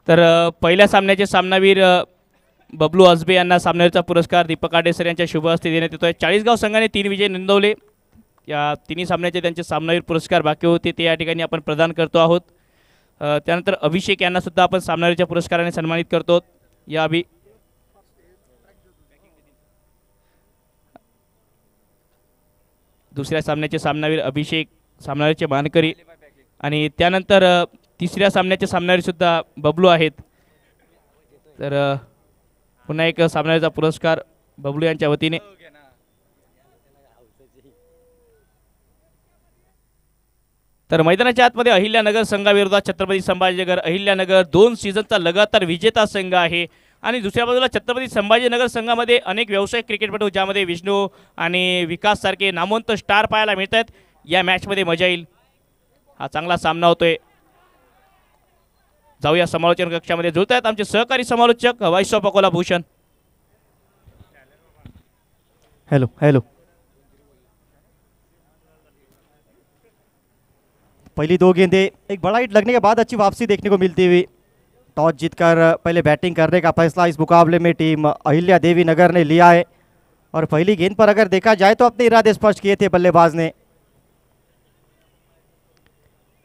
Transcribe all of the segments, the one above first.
तर पहिल्या सामन्याचे सामनावीर बबलू आजबे यांना सामन्याचा पुरस्कार दीपक आडेसर यांच्या शुभ हस्ते देण्यात येतो आहे. चाळीसगाव संघाने 3 विजय नोंदवले. या तिन्ही सामन्याचे त्यांचे सामनावीर पुरस्कार बाकी होते ते या ठिकाणी आपण प्रदान करतो आहोत. त्यानंतर अभिषेक यांना सुद्धा आपण सामनावीरच्या पुरस्काराने सन्मानित करतो. या दुसऱ्या सामन्याचे सामनावीर अभिषेक सामनावीरचे मानकरी आणि त्यानंतर तिसऱ्या सामन्याचे सामनावीर सुद्धा बबलू आहेत. तर पुन्हा एक सामन्याचा पुरस्कार बबलू यांच्या वतीने. तर मैदानाच्या आतमध्ये अहिल्यानगर संघाविरोधात छत्रपती संभाजीनगर. अहिल्यानगर 2 सीझनचा लगातार विजेता संघ आहे आणि दुसऱ्या बाजूला छत्रपती संभाजीनगर संघामध्ये अनेक व्यावसायिक क्रिकेटपटू ज्यामध्ये विष्णू आणि विकास सारखे नामवंत स्टार पाहायला मिळत आहेत. या मॅचमध्ये मजा येईल. हा चांगला सामना होतोय. जाऊया समालोचन कक्षामध्ये. जुळत आहेत आमचे सहकारी समालोचक voice of Akola Bhushan. Hello hello. पहली 2 गेंदें एक बड़ा हिट लगने के बाद अच्छी वापसी देखने को मिलती हुई. टॉस जीतकर पहले बैटिंग करने का फैसला इस मुकाबले में टीम अहिल्या देवी नगर ने लिया है और पहली गेंद पर अगर देखा जाए तो अपने इरादे स्पष्ट किए थे बल्लेबाज ने.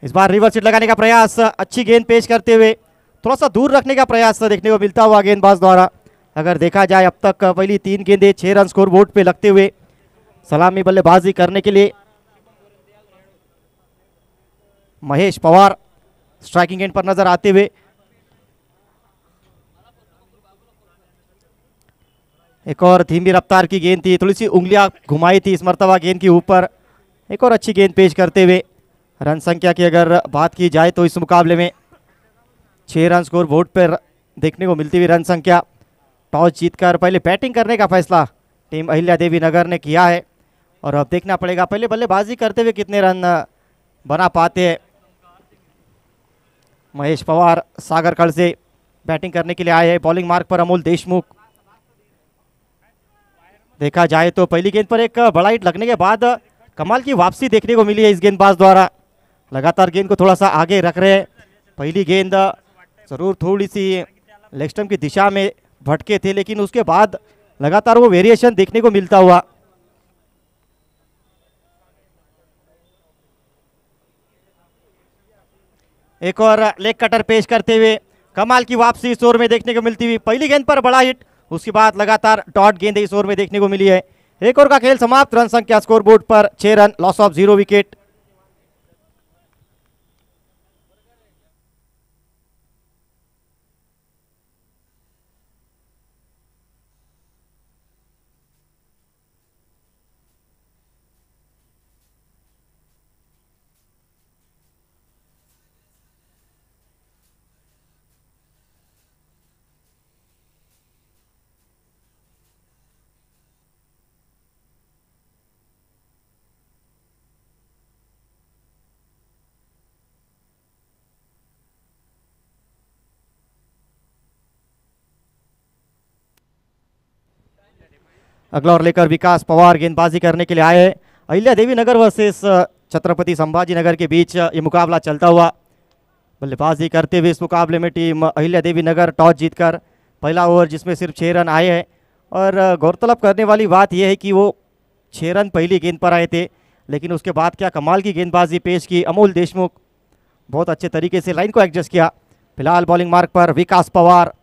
इस बार रिवर्स हिट लगाने का प्रयास, अच्छी गेंद पेश करते हुए थोड़ा सा दूर रखने का प्रयास देखने को मिलता हुआ गेंदबाज द्वारा. अगर देखा जाए अब तक पहली 3 गेंदें 6 रन स्कोर बोर्ड पे लगते हुए सलामी बल्लेबाजी करने के लिए महेश पवार स्ट्राइकिंग एंड पर नजर आते हुए. एक और धीमी रफ्तार की गेंद थी, थोड़ी सी उंगलियां घुमाई थी इस मर्तबा गेंद के ऊपर. एक और अच्छी गेंद पेश करते हुए रन संख्या की अगर बात की जाए तो इस मुकाबले में 6 रन स्कोर बोर्ड पर देखने को मिलती हुई रन संख्या. टॉस जीतकर पहले बैटिंग करने का फैसला टीम अहिल्या देवी नगर ने किया है और अब देखना पड़ेगा पहले बल्लेबाजी करते हुए कितने रन बना पाते हैं. महेश पवार सागरकड़ से बैटिंग करने के लिए आए हैं. बॉलिंग मार्क पर अमोल देशमुख. देखा जाए तो पहली गेंद पर एक बड़ा हिट लगने के बाद कमाल की वापसी देखने को मिली है इस गेंदबाज द्वारा. लगातार गेंद को थोड़ा सा आगे रख रहे हैं. पहली गेंद जरूर थोड़ी सी लेग स्टंप की दिशा में भटके थे लेकिन उसके बाद लगातार वो वेरिएशन देखने को मिलता हुआ. एक और लेग कटर पेश करते हुए कमाल की वापसी इस ओवर में देखने को मिलती हुई. पहली गेंद पर बड़ा हिट, उसके बाद लगातार डॉट गेंदें इस ओवर में देखने को मिली है. एक ओवर का खेल समाप्त. रन संख्या स्कोर बोर्ड पर 6 रन, लॉस ऑफ 0 विकेट. अगला ओवर लेकर विकास पवार गेंदबाजी करने के लिए आए हैं. अहिल्या देवी नगर वर्सेस छत्रपति संभाजी नगर के बीच ये मुकाबला चलता हुआ. बल्लेबाजी करते हुए इस मुकाबले में टीम अहिल्या देवी नगर टॉस जीतकर पहला ओवर जिसमें सिर्फ 6 रन आए हैं और गौरतलब करने वाली बात यह है कि वो 6 रन पहली गेंद पर आए थे लेकिन उसके बाद क्या कमाल की गेंदबाजी पेश की अमोल देशमुख. बहुत अच्छे तरीके से लाइन को एडजस्ट किया. फिलहाल बॉलिंग मार्क पर विकास पवार.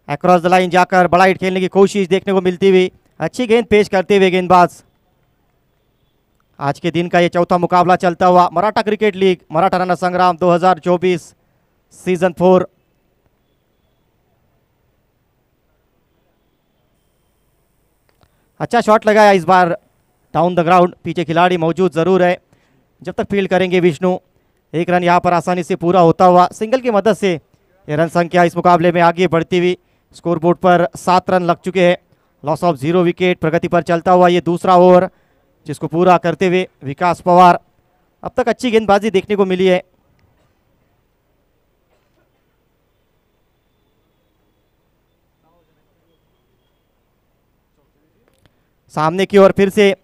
अक्रॉस द लाइन जाकर बड़ा हिट खेलने की कोशिश देखने को मिलती हुई. अच्छी गेंद पेश करते हुए गेंदबाज. आज के दिन का ये चौथा मुकाबला चलता हुआ मराठा क्रिकेट लीग मराठा रण संग्राम 2024 सीजन 4. अच्छा शॉट लगाया इस बार डाउन द ग्राउंड. पीछे खिलाड़ी मौजूद जरूर है. जब तक फील्ड करेंगे विष्णु. एक रन यहाँ पर आसानी से पूरा होता हुआ सिंगल की मदद से ये रन संख्या इस मुकाबले में आगे बढ़ती हुई. स्कोरबोर्ड पर 7 रन लग चुके हैं. Loss of 0 wicket. प्रगति पर चलता हुआ ये दूसरा ओवर जिसको पूरा करते हुए विकास पवार. अब तक अच्छी गेंदबाजी देखने को मिली है. सामने की ओर फिर से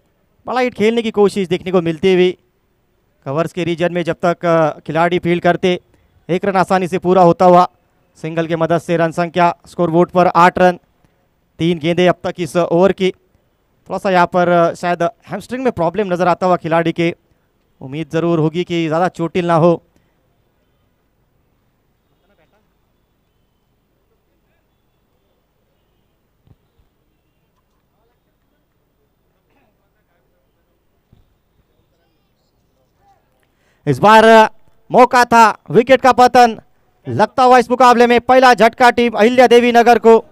बड़ा हिट खेलने की कोशिश देखने को मिलती हुई. कवर्स के रीजन में जब तक खिलाड़ी फील्ड करते, एक रन आसानी से पूरा होता हुआ। सिंगल की मदद से रन संख्या स्कोरबोर्ड पर 8 रन, 3 गेंदें अब तक इस ओवर की। थोड़ा सा यहाँ पर शायद हैमस्ट्रिंग में प्रॉब्लम नज़र आता हुआ खिलाड़ी के। उम्मीद ज़रूर होगी कि ज़्यादा चोटिल ना हो। इस बार मौका था, विकेट का पतन लगता हुआ इस मुकाबले में। पहला झटका टीम अहिल्या देवी नगर को।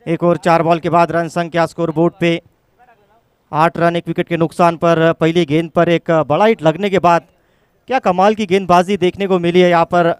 एक और 4 बॉल के बाद रन संख्या स्कोर बोर्ड पे 8 रन, 1 विकेट के नुकसान पर। पहली गेंद पर एक बड़ा हिट लगने के बाद क्या कमाल की गेंदबाजी देखने को मिली है यहाँ पर।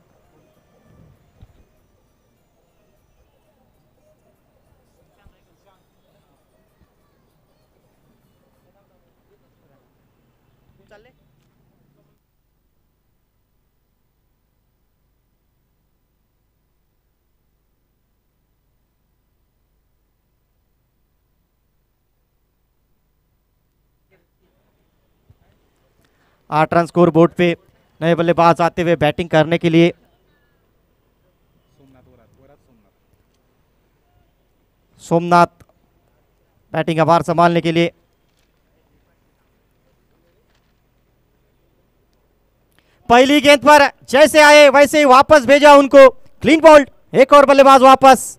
आठ रन स्कोर बोर्ड पे। नए बल्लेबाज आते हुए बैटिंग करने के लिए। सोमनाथ बैटिंग का भार संभालने के लिए। पहली गेंद पर जैसे आए वैसे ही वापस भेजा उनको, क्लीन बोल्ड। एक और बल्लेबाज वापस।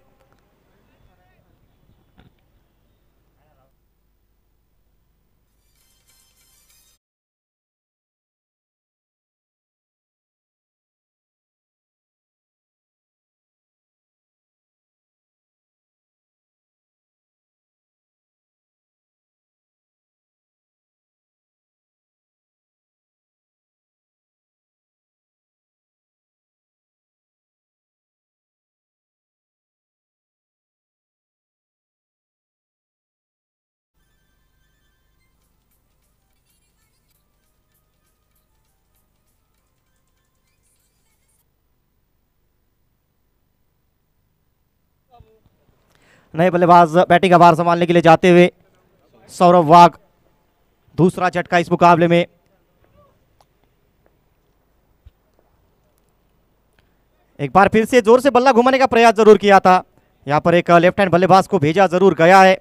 नए बल्लेबाज बैटिंग का भार संभालने के लिए जाते हुए सौरभ वाघ। दूसरा झटका इस मुकाबले में। एक बार फिर से जोर से बल्ला घुमाने का प्रयास जरूर किया था। यहाँ पर एक लेफ्ट हैंड बल्लेबाज को भेजा जरूर गया है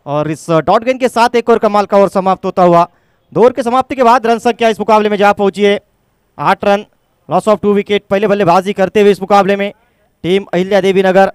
और इस डॉट गेंद के साथ एक और कमाल का ओवर समाप्त होता हुआ। 2 ओवर की समाप्ति के बाद रन संख्या इस मुकाबले में जा पहुंची है 8 रन, लॉस ऑफ 2 विकेट। पहले बल्लेबाजी करते हुए इस मुकाबले में टीम अहिल्या देवी नगर।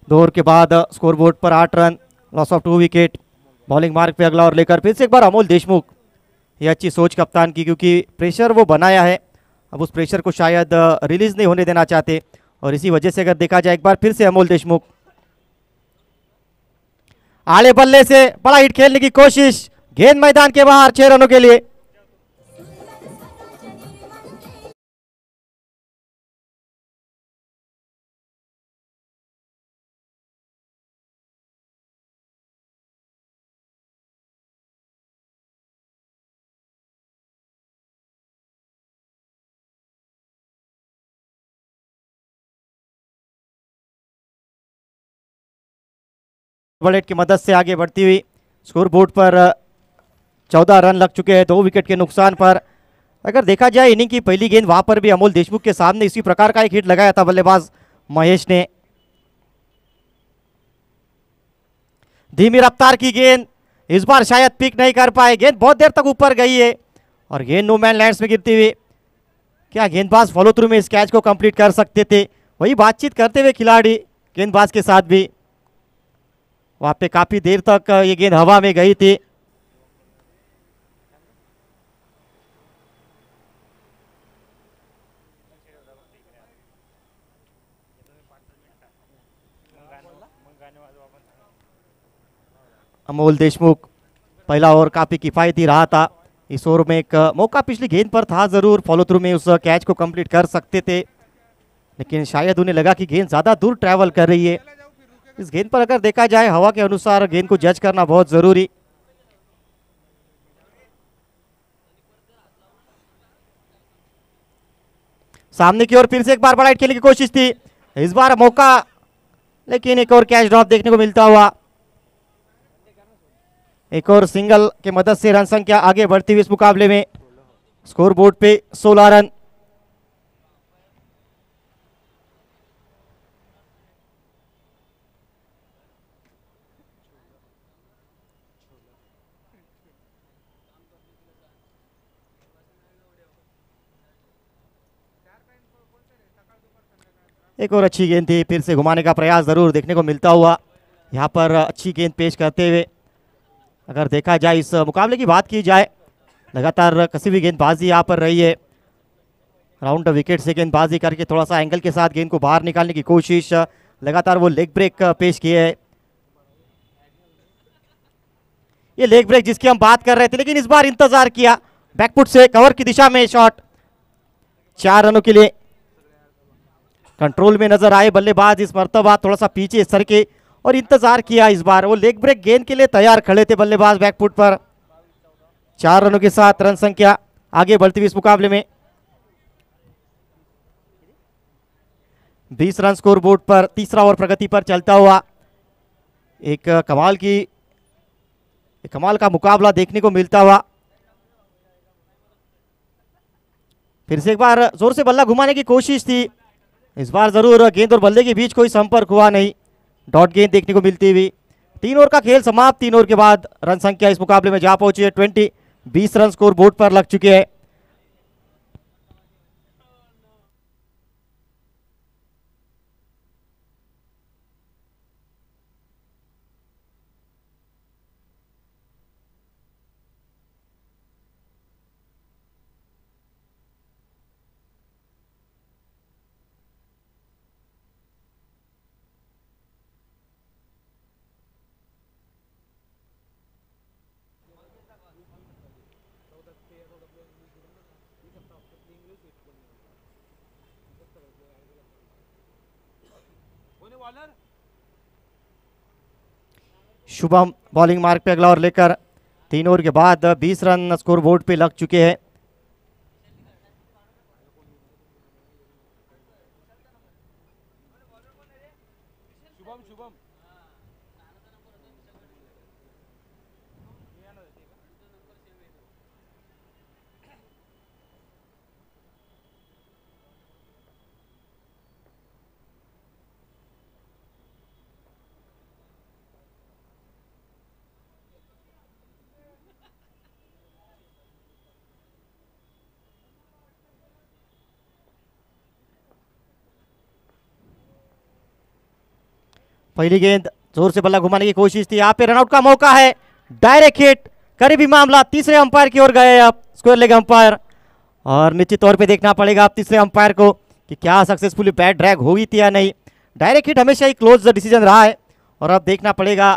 दो ओवर के बाद स्कोरबोर्ड पर 8 run, loss of 2 wicket. Bowling मार्ग पे अगला ओवर लेकर फिर से एक बार अमोल देशमुख। ये अच्छी सोच कप्तान की, क्योंकि प्रेशर वो बनाया है, अब उस प्रेशर को शायद रिलीज नहीं होने देना चाहते और इसी वजह से अगर देखा जाए एक बार फिर से अमोल देशमुख आड़े बल्ले से बड़ा हिट खेलने की कोशिश। गेंद मैदान के बाहर 6 रनों के लिए। बलेट की मदद से आगे बढ़ती हुई स्कोर बोर्ड पर 14 रन लग चुके हैं 2 विकेट के नुकसान पर। अगर देखा जाए इनिंग की पहली गेंद वहां पर भी अमोल देशमुख के सामने इसी प्रकार का एक हिट लगाया था बल्लेबाज महेश ने। धीमी रफ्तार की गेंद, इस बार शायद पिक नहीं कर पाए। गेंद बहुत देर तक ऊपर गई है और गेंद नो मैन लैंड्स में गिरती हुई क्या गेंदबाज फॉलो थ्रू में इस कैच को कंप्लीट कर सकते थे? वही बातचीत करते हुए खिलाड़ी गेंदबाज के साथ भी। वहां पे काफी देर तक ये गेंद हवा में गई थी। अमोल देशमुख, पहला ओवर काफी किफायती रहा था। इस ओवर में एक मौका पिछली गेंद पर था जरूर, फॉलो थ्रू में उस कैच को कंप्लीट कर सकते थे, लेकिन शायद उन्हें लगा कि गेंद ज्यादा दूर ट्रैवल कर रही है। इस गेंद पर अगर देखा जाए हवा के अनुसार गेंद को जज करना बहुत जरूरी। सामने की ओर फिर से एक बार बड़ा हिट खेलने की कोशिश थी, इस बार मौका, लेकिन एक और कैच ड्रॉप देखने को मिलता हुआ। एक और सिंगल के मदद से रन संख्या आगे बढ़ती हुई इस मुकाबले में। स्कोर बोर्ड पे 16 रन। एक और अच्छी गेंद थी, फिर से घुमाने का प्रयास जरूर देखने को मिलता हुआ। यहाँ पर अच्छी गेंद पेश करते हुए अगर देखा जाए, इस मुकाबले की बात की जाए, लगातार कसी भी गेंदबाजी यहाँ पर रही है। राउंड विकेट से गेंदबाजी करके थोड़ा सा एंगल के साथ गेंद को बाहर निकालने की कोशिश, लगातार वो लेग ब्रेक पेश किए है। ये लेग ब्रेक जिसकी हम बात कर रहे थे, लेकिन इस बार इंतजार किया, बैकफुट से कवर की दिशा में शॉट। 4 रनों के लिए कंट्रोल में नजर आए बल्लेबाज इस मर्तबा, थोड़ा सा पीछे सर के और इंतजार किया। इस बार वो लेग ब्रेक गेंद के लिए तैयार खड़े थे बल्लेबाज बैकफुट पर। 4 रनों के साथ रन संख्या आगे बढ़ती हुई इस मुकाबले में। 20 रन स्कोर बोर्ड पर, तीसरा ओवर प्रगति पर चलता हुआ। एक कमाल का मुकाबला देखने को मिलता हुआ। फिर से एक बार जोर से बल्ला घुमाने की कोशिश थी, इस बार जरूर गेंद और बल्ले के बीच कोई संपर्क हुआ नहीं, डॉट गेंद देखने को मिलती हुई। 3 ओवर का खेल समाप्त। 3 ओवर के बाद रन संख्या इस मुकाबले में जा पहुंची है 20। 20 रन स्कोर बोर्ड पर लग चुके हैं। शुभम बॉलिंग मार्क पे अगला ओवर लेकर 3 ओवर के बाद 20 रन स्कोर बोर्ड पे लग चुके हैं। पहली गेंद जोर से बल्ला घुमाने की कोशिश थी, यहाँ पे रनआउट का मौका है, डायरेक्ट हिट, करीबी मामला। तीसरे अंपायर की ओर गए अब स्क्वायर लेग अंपायर, और निश्चित तौर पे देखना पड़ेगा अब तीसरे अंपायर को कि क्या सक्सेसफुली बैट ड्रैग हुई थी या नहीं। डायरेक्ट हिट हमेशा ही क्लोज डिसीजन रहा है, और अब देखना पड़ेगा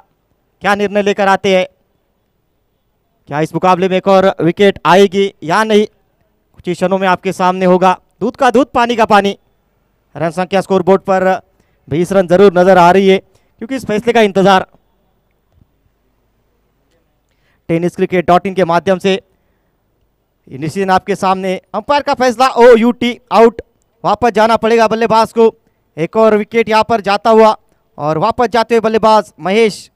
क्या निर्णय लेकर आते हैं। क्या इस मुकाबले में एक और विकेट आएगी या नहीं, कुछ ही क्षणों में आपके सामने होगा। दूध का दूध, पानी का पानी। रन संख्या स्कोर बोर्ड पर 20 रन जरूर नजर आ रही है, क्योंकि इस फैसले का इंतजार टेनिस क्रिकेट .in के माध्यम से डिसीजन आपके सामने। अंपायर का फैसला OUT आउट, वापस जाना पड़ेगा बल्लेबाज को। एक और विकेट यहां पर जाता हुआ, और वापस जाते हुए बल्लेबाज महेश।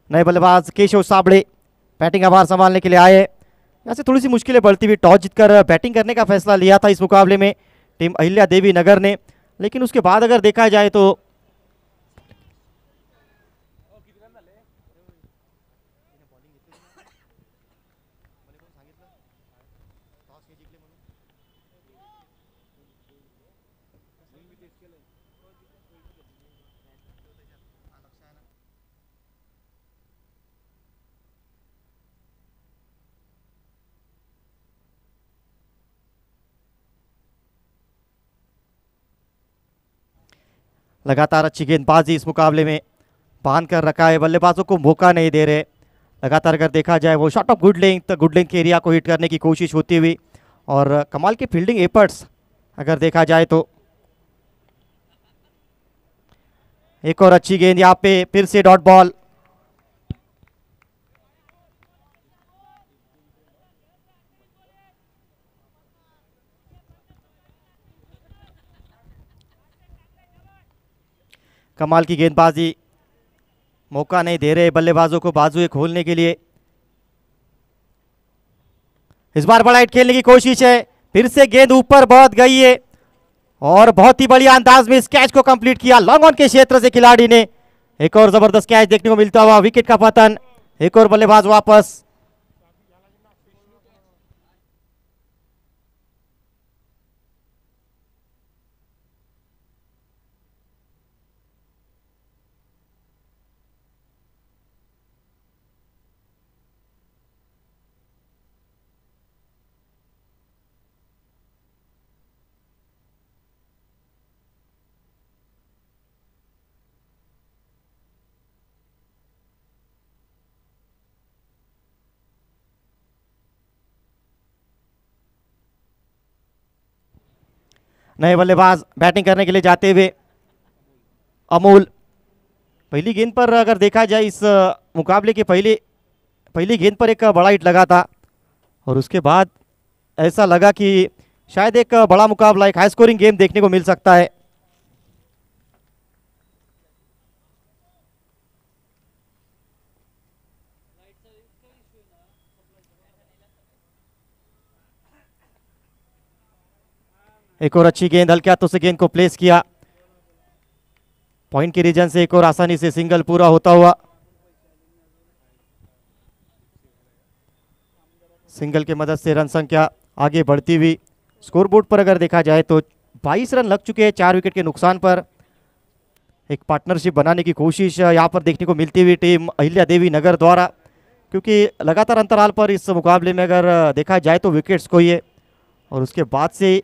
नए बल्लेबाज केशव साबड़े बैटिंग आभार संभालने के लिए आए। यहाँ से थोड़ी सी मुश्किलें बढ़ती हुई टॉस जीतकर बैटिंग करने का फैसला लिया था इस मुकाबले में टीम अहिल्या देवी नगर ने, लेकिन उसके बाद अगर देखा जाए तो लगातार अच्छी गेंदबाजी इस मुकाबले में बांध कर रखा है, बल्लेबाजों को मौका नहीं दे रहे। लगातार अगर देखा जाए वो शॉट ऑफ गुड लेंथ के एरिया को हिट करने की कोशिश होती हुई और कमाल के फील्डिंग एफर्ट्स अगर देखा जाए तो। एक और अच्छी गेंद यहाँ पे फिर से डॉट बॉल। कमाल की गेंदबाजी, मौका नहीं दे रहे बल्लेबाजों को बाजुएं खोलने के लिए। इस बार बड़ा हिट खेलने की कोशिश है, फिर से गेंद ऊपर बहुत गई है और बहुत ही बढ़िया अंदाज में इस कैच को कंप्लीट किया लॉन्ग ऑन के क्षेत्र से खिलाड़ी ने। एक और जबरदस्त कैच देखने को मिलता हुआ, विकेट का पतन, एक और बल्लेबाज वापस। नए बल्लेबाज बैटिंग करने के लिए जाते हुए अमोल। पहली गेंद पर अगर देखा जाए इस मुकाबले के पहली गेंद पर एक बड़ा हिट लगा था और उसके बाद ऐसा लगा कि शायद एक बड़ा मुकाबला, एक हाई स्कोरिंग गेम देखने को मिल सकता है। एक और अच्छी गेंद, हल्के हाथों से गेंद को प्लेस किया, पॉइंट के रीजन से एक और आसानी से सिंगल पूरा होता हुआ। सिंगल की मदद से रन संख्या आगे बढ़ती हुई। स्कोरबोर्ड पर अगर देखा जाए तो 22 रन लग चुके हैं 4 विकेट के नुकसान पर। एक पार्टनरशिप बनाने की कोशिश यहाँ पर देखने को मिलती हुई टीम अहिल्या देवी नगर द्वारा, क्योंकि लगातार अंतराल पर इस मुकाबले में अगर देखा जाए तो विकेट्स को ये और उसके बाद से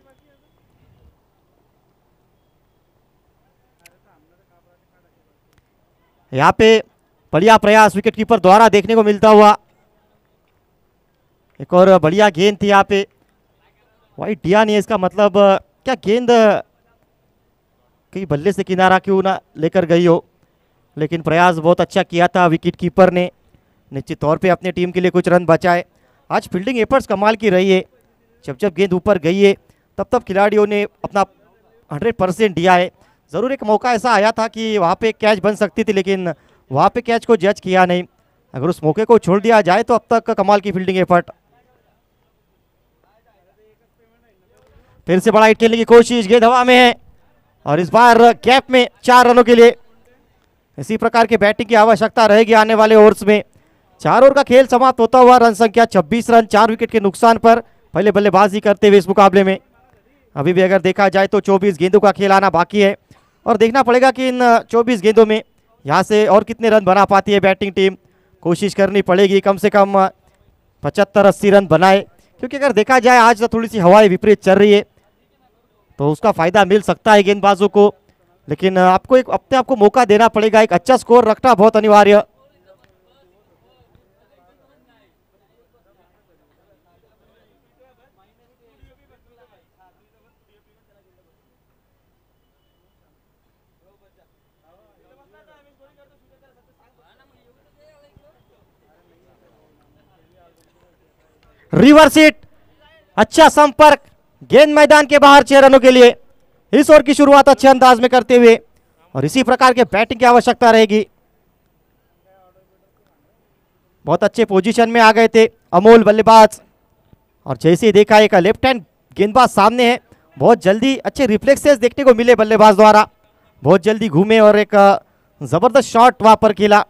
यहाँ पे बढ़िया प्रयास विकेट कीपर द्वारा देखने को मिलता हुआ। एक और बढ़िया गेंद थी यहाँ पे, वाइट दिया नहीं है, इसका मतलब क्या गेंद कहीं बल्ले से किनारा क्यों ना लेकर गई हो, लेकिन प्रयास बहुत अच्छा किया था विकेट कीपर ने, निश्चित तौर पे अपनी टीम के लिए कुछ रन बचाए। आज फील्डिंग एफर्ट्स कमाल की रही है, जब जब गेंद ऊपर गई है तब तब खिलाड़ियों ने अपना 100% दिया है। ज़रूर एक मौका ऐसा आया था कि वहाँ पे कैच बन सकती थी, लेकिन वहाँ पे कैच को जज किया नहीं। अगर उस मौके को छोड़ दिया जाए तो अब तक कमाल की फील्डिंग एफर्ट। फिर से बड़ा हिट खेलने की कोशिश, गेंद हवा में है और इस बार गैप में 4 रनों के लिए। इसी प्रकार के बैटिंग की आवश्यकता रहेगी आने वाले ओवर्स में। 4 ओवर का खेल समाप्त होता हुआ, रन संख्या 26 रन 4 विकेट के नुकसान पर पहले बल्लेबाजी करते हुए इस मुकाबले में। अभी भी अगर देखा जाए तो 24 गेंदों का खेल आना बाकी है और देखना पड़ेगा कि इन 24 गेंदों में यहाँ से और कितने रन बना पाती है बैटिंग टीम। कोशिश करनी पड़ेगी कम से कम 75-80 रन बनाए, क्योंकि अगर देखा जाए आज तो थोड़ी सी हवाएं विपरीत चल रही है तो उसका फायदा मिल सकता है गेंदबाजों को, लेकिन आपको एक अपने आप को मौका देना पड़ेगा। एक अच्छा स्कोर रखना बहुत अनिवार्य। रिवर्स हिट, अच्छा संपर्क, गेंद मैदान के बाहर 6 रनों के लिए। इस ओवर की शुरुआत अच्छे अंदाज में करते हुए और इसी प्रकार के बैटिंग की आवश्यकता रहेगी। बहुत अच्छे पोजीशन में आ गए थे अमोल बल्लेबाज, और जैसे ही देखा एक लेफ्ट हैंड गेंदबाज सामने है, बहुत जल्दी अच्छे रिफ्लेक्सेस देखने को मिले बल्लेबाज द्वारा, बहुत जल्दी घूमे और एक जबरदस्त शॉट वहां पर खेला।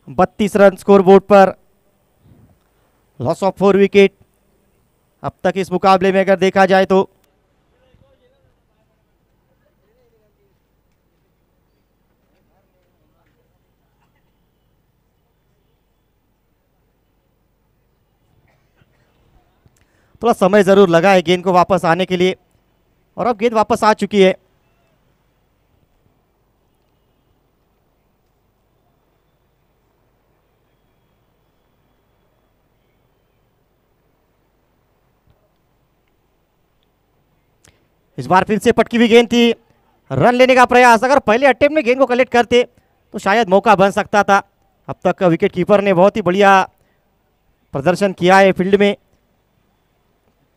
बत्तीस रन स्कोर बोर्ड पर, लॉस ऑफ 4 विकेट अब तक इस मुकाबले में अगर देखा जाए तो। थोड़ा समय जरूर लगा है गेंद को वापस आने के लिए, और अब गेंद वापस आ चुकी है। इस बार फिर से पटकी हुई गेंद थी, रन लेने का प्रयास, अगर पहले अटेम्प्ट में गेंद को कलेक्ट करते तो शायद मौका बन सकता था। अब तक विकेट कीपर ने बहुत ही बढ़िया प्रदर्शन किया है फील्ड में।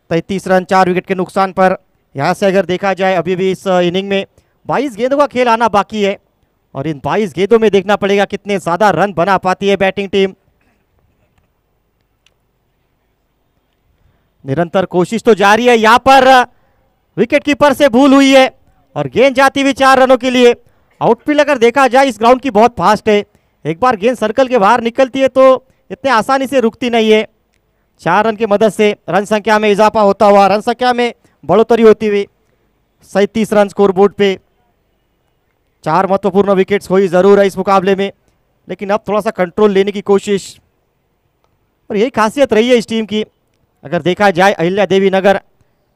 33 रन 4 विकेट के नुकसान पर। यहाँ से अगर देखा जाए अभी भी इस इनिंग में 22 गेंदों का खेल आना बाकी है, और इन 22 गेंदों में देखना पड़ेगा कितने ज़्यादा रन बना पाती है बैटिंग टीम। निरंतर कोशिश तो जारी है, यहाँ पर विकेट कीपर से भूल हुई है और गेंद जाती हुई 4 रनों के लिए। आउटफील्ड अगर देखा जाए इस ग्राउंड की बहुत फास्ट है, एक बार गेंद सर्कल के बाहर निकलती है तो इतने आसानी से रुकती नहीं है। 4 रन की मदद से रन संख्या में इजाफा होता हुआ, रन संख्या में बढ़ोतरी होती हुई 37 रन स्कोर बोर्ड पे। 4 महत्वपूर्ण विकेट्स हुई जरूर है इस मुकाबले में, लेकिन अब थोड़ा सा कंट्रोल लेने की कोशिश, और यही खासियत रही है इस टीम की अगर देखा जाए अहिल्या देवी नगर,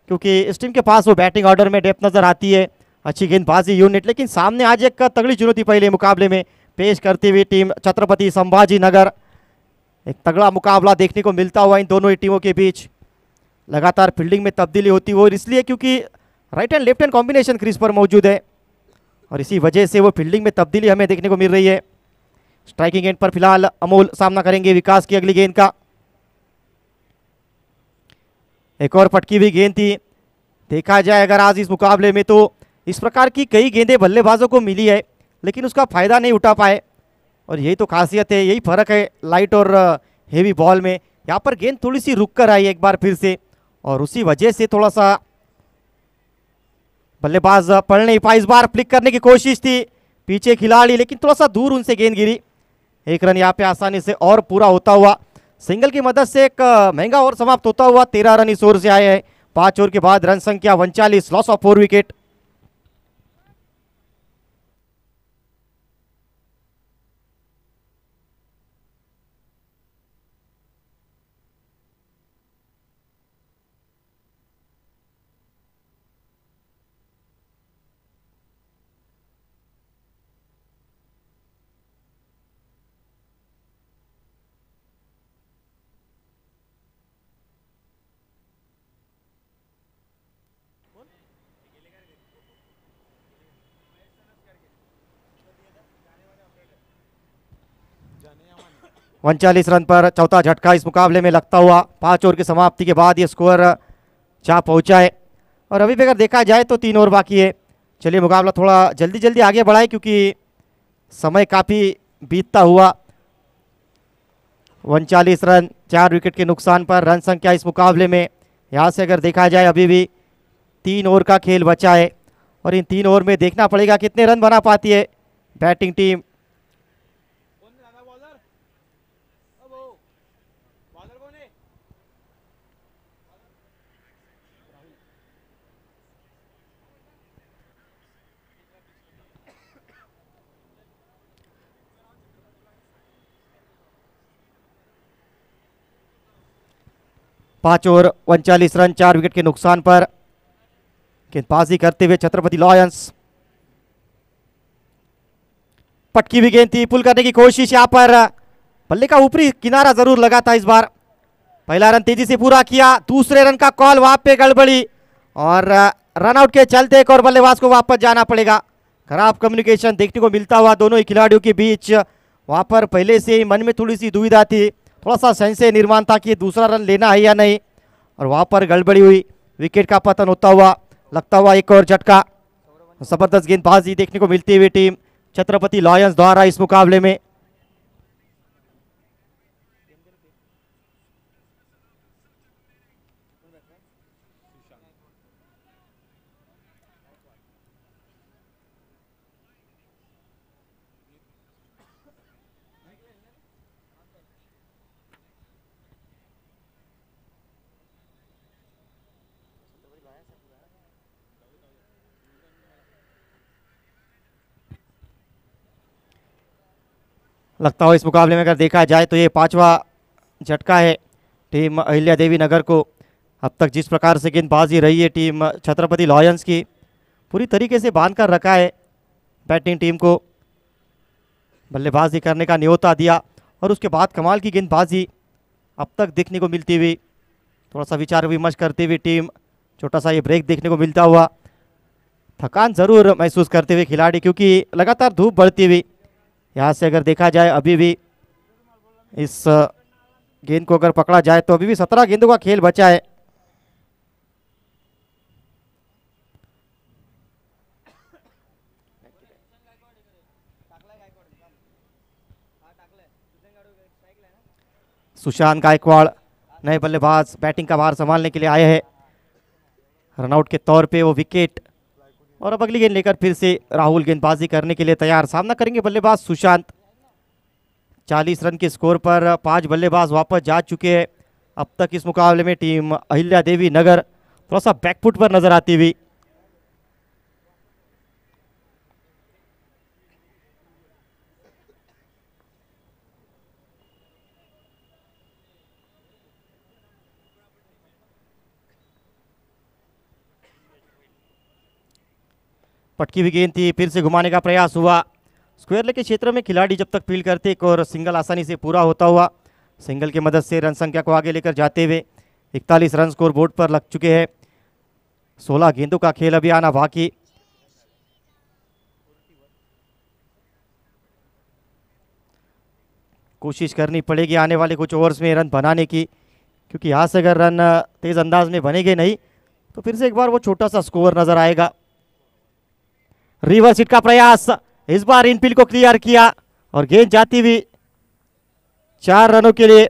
क्योंकि इस टीम के पास वो बैटिंग ऑर्डर में डेप्थ नजर आती है, अच्छी गेंदबाजी यूनिट, लेकिन सामने आज एक तगड़ी चुनौती पहले मुकाबले में पेश करती हुई टीम छत्रपति संभाजी नगर। एक तगड़ा मुकाबला देखने को मिलता हुआ इन दोनों ही टीमों के बीच। लगातार फील्डिंग में तब्दीली होती हो इसलिए क्योंकि right and left hand combination crease पर मौजूद है, और इसी वजह से वो फील्डिंग में तब्दीली हमें देखने को मिल रही है। स्ट्राइकिंग एंड पर फिलहाल अमोल सामना करेंगे विकास की अगली गेंद का। एक और पटकी हुई गेंद थी। देखा जाए अगर आज इस मुकाबले में तो इस प्रकार की कई गेंदें बल्लेबाजों को मिली है, लेकिन उसका फायदा नहीं उठा पाए, और यही तो खासियत है, यही फर्क है लाइट और हेवी बॉल में। यहाँ पर गेंद थोड़ी सी रुक कर आई एक बार फिर से, और उसी वजह से थोड़ा सा बल्लेबाज पढ़ नहीं पाए। इस बार फ्लिक करने की कोशिश थी पीछे खिलाड़ी, लेकिन थोड़ा सा दूर उनसे गेंद गिरी। 1 रन यहाँ पे आसानी से और पूरा होता हुआ, सिंगल की मदद से एक महंगा ओवर समाप्त होता हुआ 13 रन इस ओवर से आए हैं। 5 ओवर के बाद रन संख्या 39, लॉस ऑफ 4 विकेट। उनचालीस रन पर चौथा झटका इस मुकाबले में लगता हुआ। 5 ओवर की समाप्ति के बाद ये स्कोर जा पहुंचा है, और अभी भी अगर देखा जाए तो 3 ओवर बाकी है। चलिए मुकाबला थोड़ा जल्दी जल्दी आगे बढ़ाए क्योंकि समय काफ़ी बीतता हुआ। 39 रन 4 विकेट के नुकसान पर रन संख्या इस मुकाबले में, यहाँ से अगर देखा जाए अभी भी 3 ओवर का खेल बचा है, और इन 3 ओवर में देखना पड़ेगा कितने रन बना पाती है बैटिंग टीम। पाँच ओवर 39 रन 4 विकेट के नुकसान पर गेंदबाजी करते हुए छत्रपति लॉयंस। पटकी हुई गेंद थी, पुल करने की कोशिश, यहाँ पर बल्ले का ऊपरी किनारा जरूर लगा था इस बार। पहला रन तेजी से पूरा किया, दूसरे रन का कॉल वहां पे गड़बड़ी, और रन आउट के चलते एक और बल्लेबाज को वापस जाना पड़ेगा। खराब कम्युनिकेशन देखने को मिलता हुआ दोनों ही खिलाड़ियों के बीच। वहां पर पहले से ही मन में थोड़ी सी दुविधा थी, थोड़ा सा संशय निर्माण था कि दूसरा रन लेना है या नहीं, और वहां पर गड़बड़ी हुई, विकेट का पतन होता हुआ लगता हुआ एक और झटका। जबरदस्त गेंदबाजी देखने को मिलती हुई टीम छत्रपति लॉयंस द्वारा इस मुकाबले में। लगता हो इस मुकाबले में अगर देखा जाए तो ये पांचवा झटका है टीम अहिल्या देवी नगर को। अब तक जिस प्रकार से गेंदबाजी रही है टीम छत्रपति लॉयंस की, पूरी तरीके से बांध कर रखा है बैटिंग टीम को, बल्लेबाजी करने का न्योता दिया और उसके बाद कमाल की गेंदबाजी अब तक देखने को मिलती हुई। थोड़ा सा विचार विमर्श करती हुई टीम, छोटा सा ये ब्रेक देखने को मिलता हुआ, थकान जरूर महसूस करते हुए खिलाड़ी, क्योंकि लगातार धूप बढ़ती हुई। यहाँ से अगर देखा जाए अभी भी इस गेंद को अगर पकड़ा जाए तो अभी भी 17 गेंदों का खेल बचा है। सुशांत गायकवाड़ नए बल्लेबाज बैटिंग का भार संभालने के लिए आए हैं। रनआउट के तौर पे वो विकेट, और अब अगली गेंद लेकर फिर से राहुल गेंदबाजी करने के लिए तैयार। सामना करेंगे बल्लेबाज सुशांत। 40 रन के स्कोर पर 5 बल्लेबाज वापस जा चुके हैं अब तक इस मुकाबले में। टीम अहिल्या देवी नगर थोड़ा सा बैकफुट पर नजर आती हुई। पटकी हुई गेंद थी, फिर से घुमाने का प्रयास हुआ। स्क्वायर लेग के क्षेत्र में खिलाड़ी जब तक फील्ड करते एक और सिंगल आसानी से पूरा होता हुआ, सिंगल की मदद से रन संख्या को आगे लेकर जाते हुए 41 रन स्कोर बोर्ड पर लग चुके हैं। 16 गेंदों का खेल अभी आना बाकी। कोशिश करनी पड़ेगी आने वाले कुछ ओवर्स में रन बनाने की, क्योंकि यहाँ से अगर रन तेज अंदाज में बनेंगे नहीं तो फिर से एक बार वो छोटा सा स्कोर नजर आएगा। रिवर्स हिट का प्रयास, इस बार इनफील्ड को क्लियर किया और गेंद जाती हुई 4 रनों के लिए।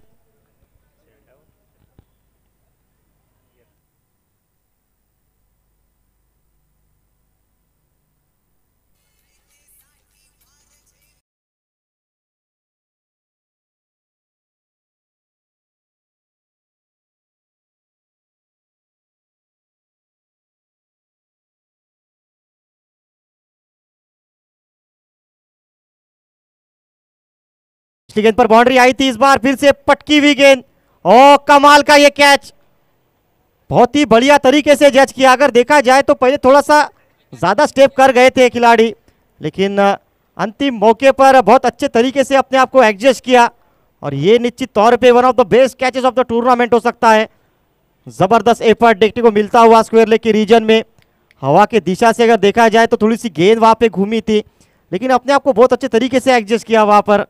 गेंद पर बाउंड्री आई थी, इस बार फिर से पटकी हुई गेंद और कमाल का ये कैच, बहुत ही बढ़िया तरीके से जज किया। अगर देखा जाए तो पहले थोड़ा सा ज्यादा स्टेप कर गए थे खिलाड़ी, लेकिन अंतिम मौके पर बहुत अच्छे तरीके से अपने आप को एडजस्ट किया और ये निश्चित तौर पे one of the best catches of the tournament हो सकता है। जबरदस्त एफर्ट देखने को मिलता हुआ स्क्वायर लेग के रीजन में। हवा की दिशा से अगर देखा जाए तो थोड़ी सी गेंद वहां पे घूमी थी, लेकिन अपने आप को बहुत अच्छे तरीके से एडजस्ट किया वहां पर।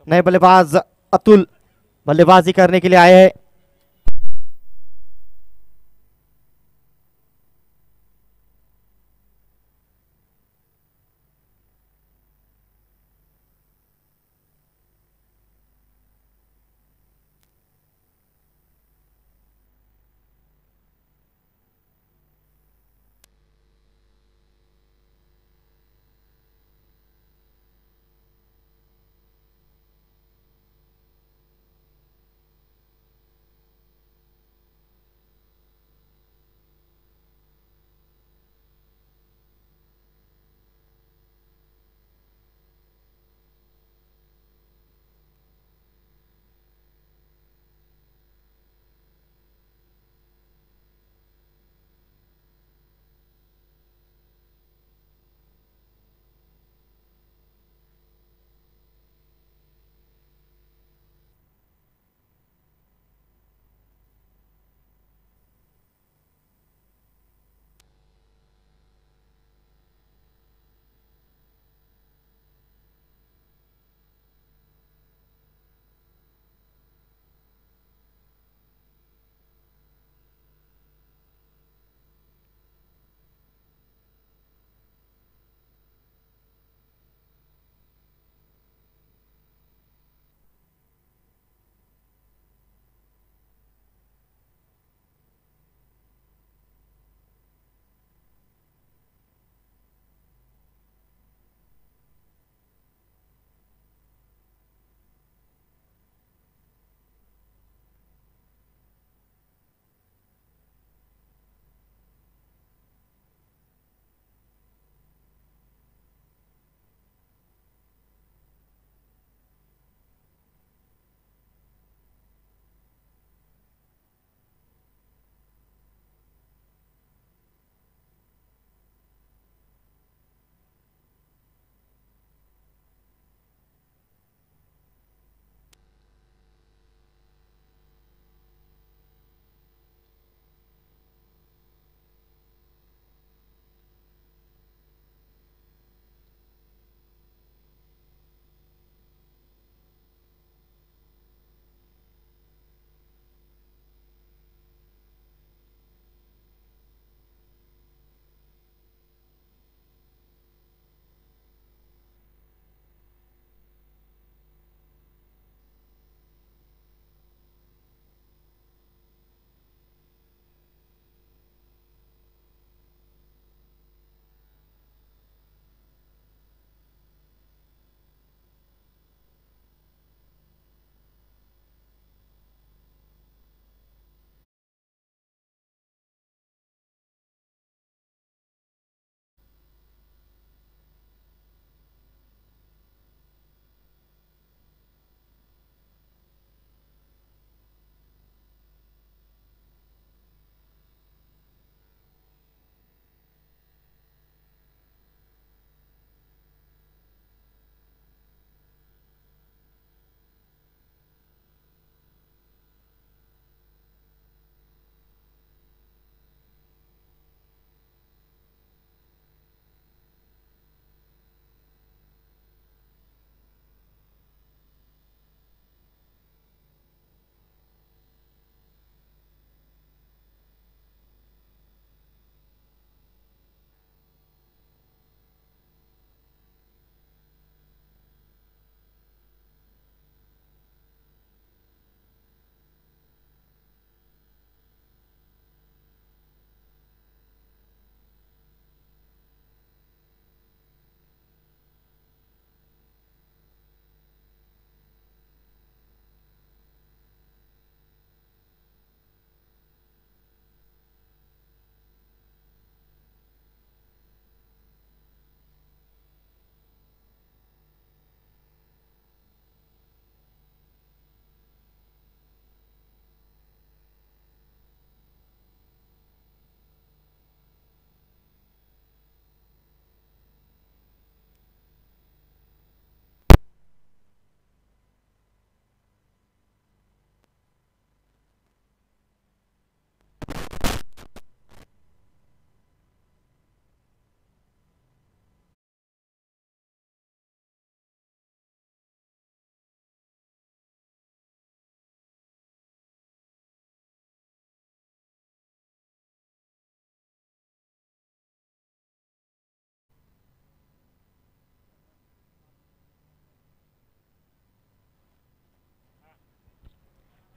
नए बल्लेबाज अतुल बल्लेबाजी करने के लिए आए हैं।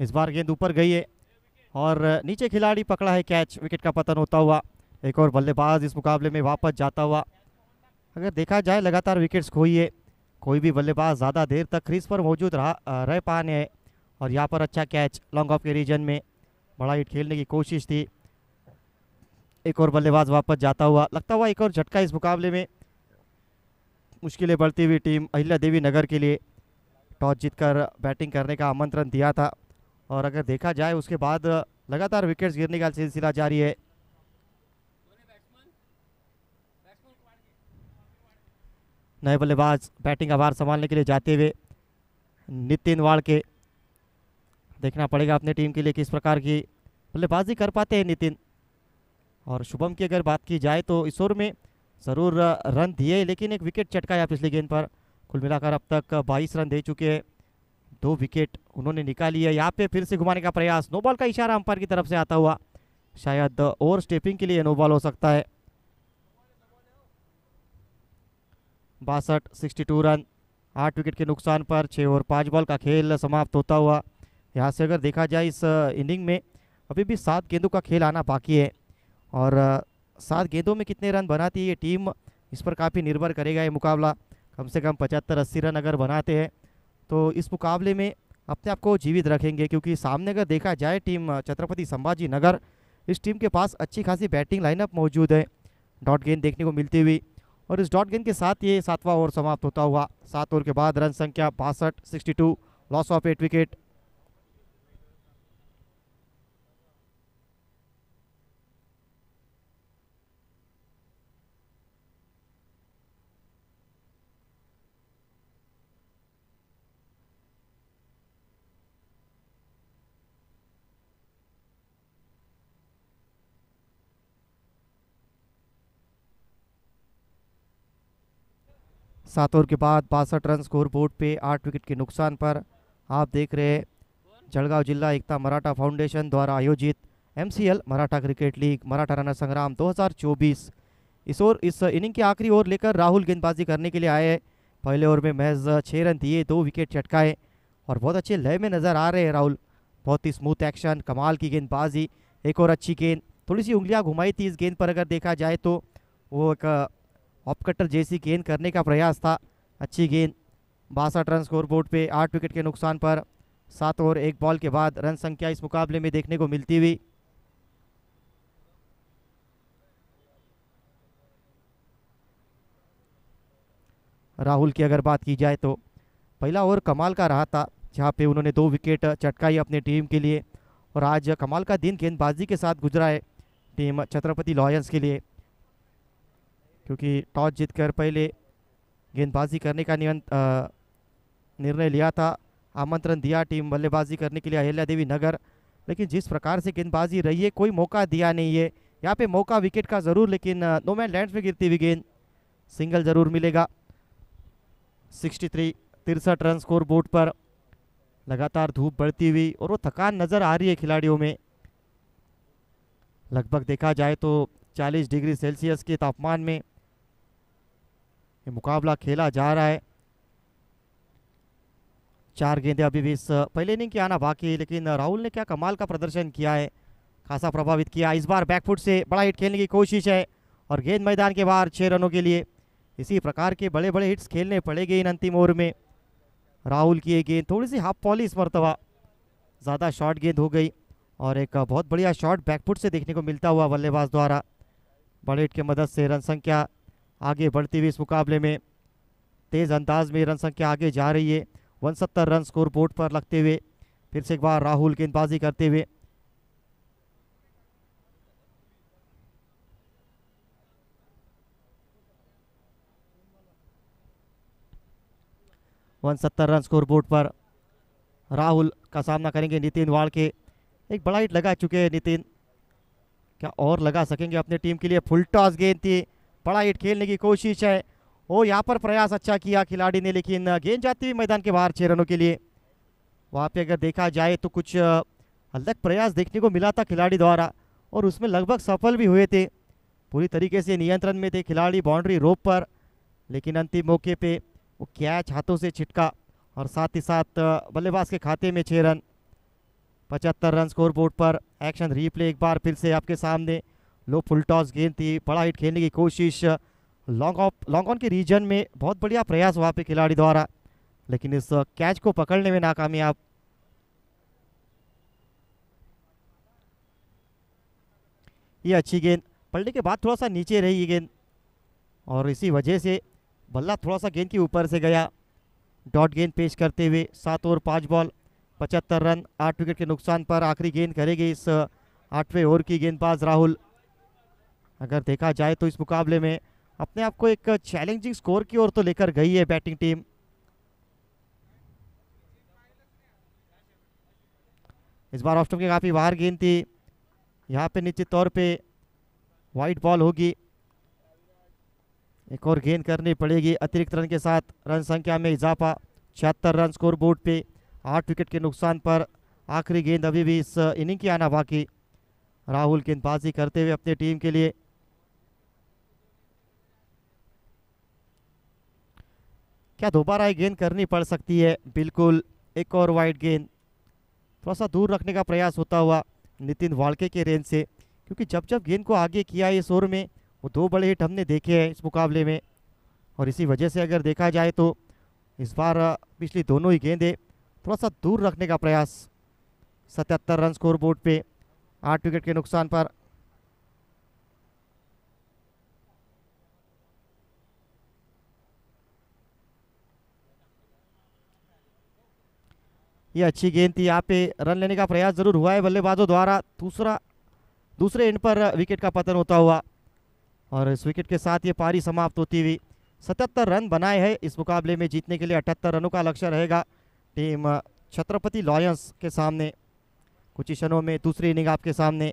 इस बार गेंद ऊपर गई है और नीचे खिलाड़ी पकड़ा है कैच, विकेट का पतन होता हुआ। एक और बल्लेबाज इस मुकाबले में वापस जाता हुआ। अगर देखा जाए लगातार विकेट्स खोई है, कोई भी बल्लेबाज ज़्यादा देर तक क्रीज पर मौजूद रह पाने है। और यहाँ पर अच्छा कैच लॉन्ग ऑफ के रीजन में, बड़ा हिट खेलने की कोशिश थी। एक और बल्लेबाज वापस जाता हुआ, लगता हुआ एक और झटका इस मुकाबले में। मुश्किलें बढ़ती हुई टीम अहिल्या देवी नगर के लिए टॉस जीतकर बैटिंग करने का आमंत्रण दिया था और अगर देखा जाए उसके बाद लगातार विकेट्स गिरने का सिलसिला जारी है। नए बल्लेबाज बैटिंग का भार संभालने के लिए जाते हुए नितिन वाड़के। देखना पड़ेगा अपने टीम के लिए किस प्रकार की बल्लेबाजी कर पाते हैं नितिन। और शुभम की अगर बात की जाए तो इस ओवर में ज़रूर रन दिए लेकिन एक विकेट चटकाया पिछली गेंद पर। कुल मिलाकर अब तक 22 रन दे चुके हैं, 2 विकेट उन्होंने निकाली है। यहाँ पे फिर से घुमाने का प्रयास, नो बॉल का इशारा अंपायर की तरफ से आता हुआ, शायद ओवर स्टेपिंग के लिए नो बॉल हो सकता है। 62 रन 8 विकेट के नुकसान पर 6 ओवर 5 बॉल का खेल समाप्त होता हुआ। यहाँ से अगर देखा जाए इस इनिंग में अभी भी 7 गेंदों का खेल आना बाकी है और 7 गेंदों में कितने रन बनाती है ये टीम, इस पर काफ़ी निर्भर करेगा ये मुकाबला। कम से कम 75-80 रन अगर बनाते हैं तो इस मुकाबले में अपने आप को जीवित रखेंगे, क्योंकि सामने अगर देखा जाए टीम छत्रपति संभाजी नगर, इस टीम के पास अच्छी खासी बैटिंग लाइनअप मौजूद है, डॉट गेंद देखने को मिलती हुई। और इस डॉट गेंद के साथ ये 7वां ओवर समाप्त होता हुआ। 7 ओवर के बाद रन संख्या 62, लॉस ऑफ 8 विकेट। सात ओवर के बाद 62 रन स्कोर बोर्ड पे, 8 विकेट के नुकसान पर। आप देख रहे हैं जळगाव जिला एकता मराठा फाउंडेशन द्वारा आयोजित MCL Maratha cricket league Maratha runner संग्राम 2024। इस इनिंग की आखिरी ओवर लेकर राहुल गेंदबाजी करने के लिए आए हैं। पहले ओवर में महज 6 रन दिए, 2 विकेट चटकाए और बहुत अच्छे लय में नज़र आ रहे हैं राहुल। बहुत ही स्मूथ एक्शन, कमाल की गेंदबाजी। एक और अच्छी गेंद, थोड़ी सी उंगलियां घुमाई थी इस गेंद पर अगर देखा जाए तो, वो एक ऑफ कटर जैसी गेंद करने का प्रयास था। अच्छी गेंद। 62 रन स्कोर बोर्ड पे, 8 विकेट के नुकसान पर। 7 ओवर 1 बॉल के बाद रन संख्या इस मुकाबले में देखने को मिलती हुई। राहुल की अगर बात की जाए तो पहला ओवर कमाल का रहा था, जहां पे उन्होंने 2 विकेट चटकाई अपनी टीम के लिए। और आज कमाल का दिन गेंदबाजी के साथ गुजरा है टीम छत्रपति लॉयंस के लिए, क्योंकि टॉस जीतकर पहले गेंदबाजी करने का निर्णय लिया था, आमंत्रण दिया टीम बल्लेबाजी करने के लिए अहिल्या देवी नगर। लेकिन जिस प्रकार से गेंदबाजी रही है, कोई मौका दिया नहीं है। यहाँ पे मौका विकेट का ज़रूर, लेकिन नो मैन लैंड्स में गिरती हुई गेंद, सिंगल ज़रूर मिलेगा। 63 रन स्कोर बोर्ड पर। लगातार धूप बढ़ती हुई और वो थकान नज़र आ रही है खिलाड़ियों में। लगभग देखा जाए तो 40 डिग्री सेल्सियस के तापमान में ये मुकाबला खेला जा रहा है। 4 गेंदें अभी भी इस पहले इनिंग की आना बाकी है, लेकिन राहुल ने क्या कमाल का प्रदर्शन किया है, खासा प्रभावित किया। इस बार बैकफुट से बड़ा हिट खेलने की कोशिश है और गेंद मैदान के बाहर 6 रनों के लिए। इसी प्रकार के बड़े बड़े हिट्स खेलने पड़ेंगे इन अंतिम ओवर में। राहुल की ये गेंद थोड़ी सी हाफ पॉलिश मरतबा ज़्यादा शॉर्ट गेंद हो गई और एक बहुत बढ़िया शॉट बैकफुट से देखने को मिलता हुआ बल्लेबाज द्वारा। बड़े हिट की मदद से रन संख्या आगे बढ़ती हुई इस मुकाबले में तेज़ अंदाज में रन संख्या आगे जा रही है। 69 रन स्कोर बोर्ड पर लगते हुए फिर से एक बार राहुल गेंदबाजी करते हुए। रन स्कोर बोर्ड पर राहुल का सामना करेंगे नितिन वाड़के। एक बड़ा हिट लगा चुके हैं नितिन, क्या और लगा सकेंगे अपने टीम के लिए। फुल टॉस गेंद थी, बड़ा हिट खेलने की कोशिश है। ओ यहाँ पर प्रयास अच्छा किया खिलाड़ी ने, लेकिन गेंद जाती हुई मैदान के बाहर 6 रनों के लिए। वहाँ पे अगर देखा जाए तो कुछ अलग प्रयास देखने को मिला था खिलाड़ी द्वारा और उसमें लगभग सफल भी हुए थे। पूरी तरीके से नियंत्रण में थे खिलाड़ी बाउंड्री रोप पर, लेकिन अंतिम मौके पे वो कैच हाथों से छिटका और साथ ही साथ बल्लेबाज के खाते में 6 रन। 75 रन स्कोर बोर्ड पर। एक्शन रीप्ले एक बार फिर से आपके सामने। लो फुल टॉस गेंद थी, बड़ा हिट खेलने की कोशिश लॉन्ग ऑन के रीजन में, बहुत बढ़िया प्रयास वहाँ पे खिलाड़ी द्वारा, लेकिन इस कैच को पकड़ने में नाकामयाब। ये अच्छी गेंद, पलटे के बाद थोड़ा सा नीचे रही ये गेंद और इसी वजह से बल्ला थोड़ा सा गेंद के ऊपर से गया। डॉट गेंद पेश करते हुए 7 ओवर 5 बॉल 75 रन 8 विकेट के नुकसान पर आखिरी गेंद करेगी इस 8वें ओवर की गेंदबाज राहुल। अगर देखा जाए तो इस मुकाबले में अपने आप को एक चैलेंजिंग स्कोर की ओर तो लेकर गई है बैटिंग टीम। इस बार ऑफ स्टंप के काफी बाहर गेंद थी, यहाँ पे निश्चित तौर पे वाइड बॉल होगी। एक और गेंद करनी पड़ेगी अतिरिक्त रन के साथ, रन संख्या में इजाफा। 76 रन स्कोर बोर्ड पे 8 विकेट के नुकसान पर आखिरी गेंद अभी भी इस इनिंग की आना बाकी। राहुल गेंदबाजी करते हुए अपनी टीम के लिए। क्या दोबारा ये गेंद करनी पड़ सकती है? बिल्कुल। एक और वाइड गेंद, थोड़ा सा दूर रखने का प्रयास होता हुआ नितिन वालके के रेंज से, क्योंकि जब जब गेंद को आगे किया इस ओवर में वो 2 बड़े हिट हमने देखे हैं इस मुकाबले में, और इसी वजह से अगर देखा जाए तो इस बार पिछली दोनों ही गेंदें थोड़ा सा दूर रखने का प्रयास। 77 रन स्कोर बोर्ड पे 8 विकेट के नुकसान पर। ये अच्छी गेंद थी, यहाँ पे रन लेने का प्रयास जरूर हुआ है बल्लेबाजों द्वारा। दूसरे एंड पर विकेट का पतन होता हुआ और इस विकेट के साथ ये पारी समाप्त होती हुई। 77 रन बनाए हैं इस मुकाबले में, जीतने के लिए 78 रनों का लक्ष्य रहेगा टीम छत्रपति लॉयंस के सामने। कुछ ही क्षणों में दूसरी इनिंग आपके सामने।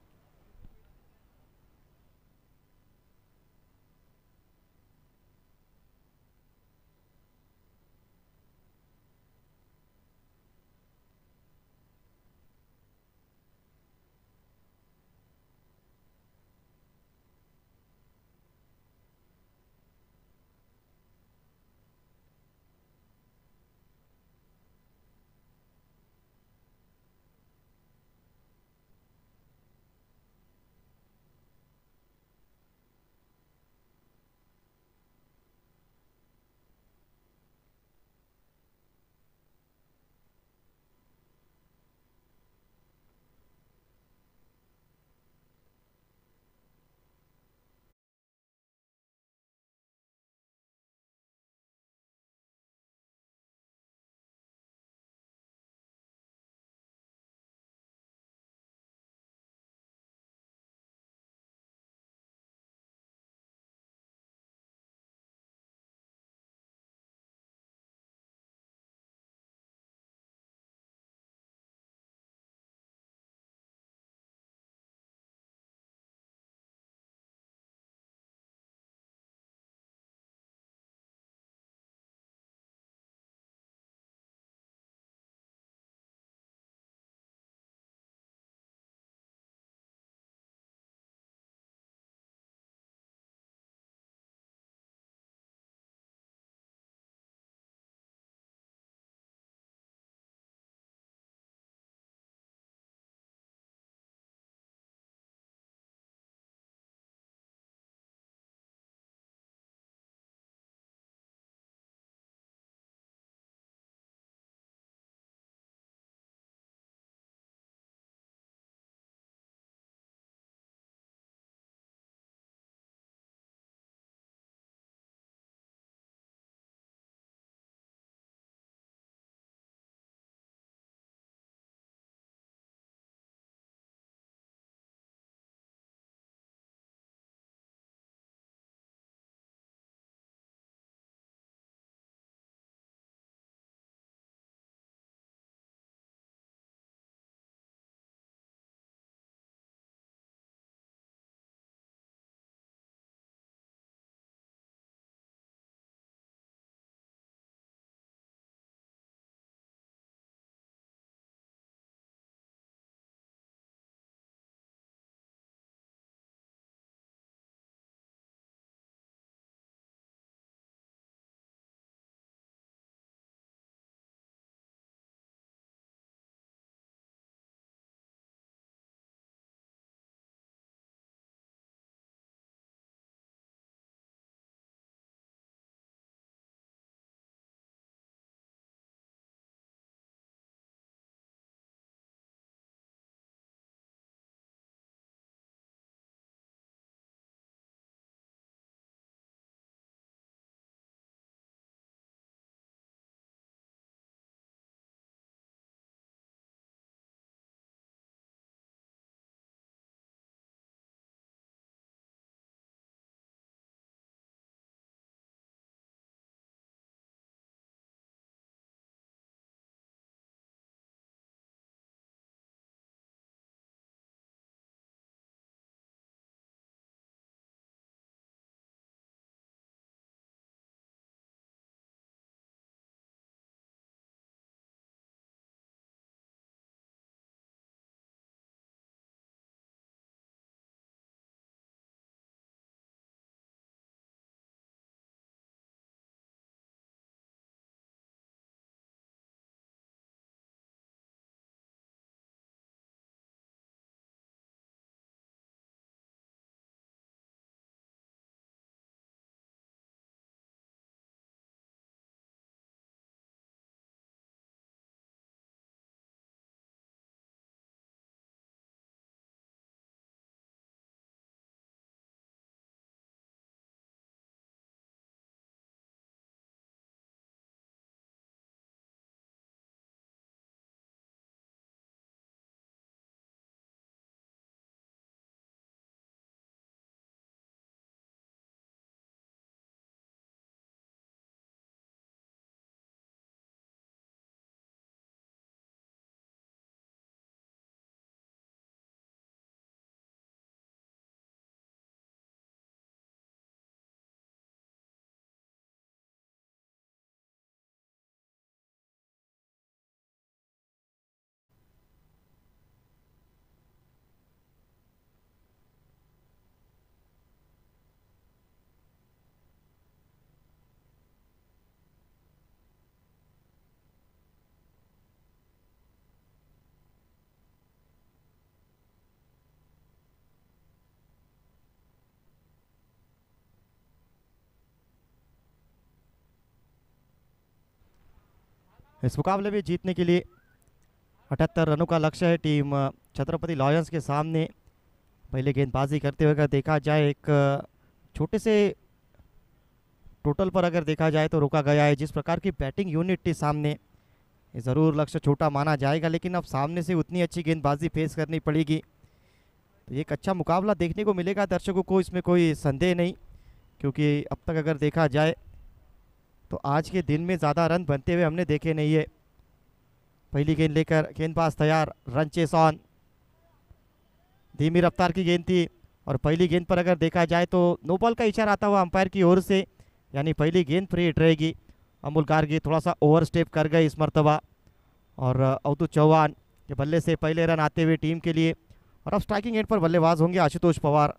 इस मुकाबले में जीतने के लिए 78 रनों का लक्ष्य है टीम छत्रपति लॉयंस के सामने। पहले गेंदबाजी करते हुए अगर देखा जाए एक छोटे से टोटल पर अगर देखा जाए तो रोका गया है। जिस प्रकार की बैटिंग यूनिट थी सामने, ये ज़रूर लक्ष्य छोटा माना जाएगा, लेकिन अब सामने से उतनी अच्छी गेंदबाजी फेस करनी पड़ेगी। तो एक अच्छा मुकाबला देखने को मिलेगा दर्शकों को, इसमें कोई संदेह नहीं, क्योंकि अब तक अगर देखा जाए तो आज के दिन में ज़्यादा रन बनते हुए हमने देखे नहीं है। पहली गेंद लेकर गेंदबाज तैयार, रन चेस ऑन, धीमी रफ्तार की गेंद थी और पहली गेंद पर अगर देखा जाए तो नो बॉल का इशारा आता हुआ अंपायर की ओर से, यानी पहली गेंद फ्री हिट रहेगी। अमोल गार्गी थोड़ा सा ओवर स्टेप कर गए इस मरतबा और अवधूत चौहान के बल्ले से पहले रन आते हुए टीम के लिए। और अब स्ट्राइकिंग एंड पर बल्लेबाज होंगे आशुतोष पवार।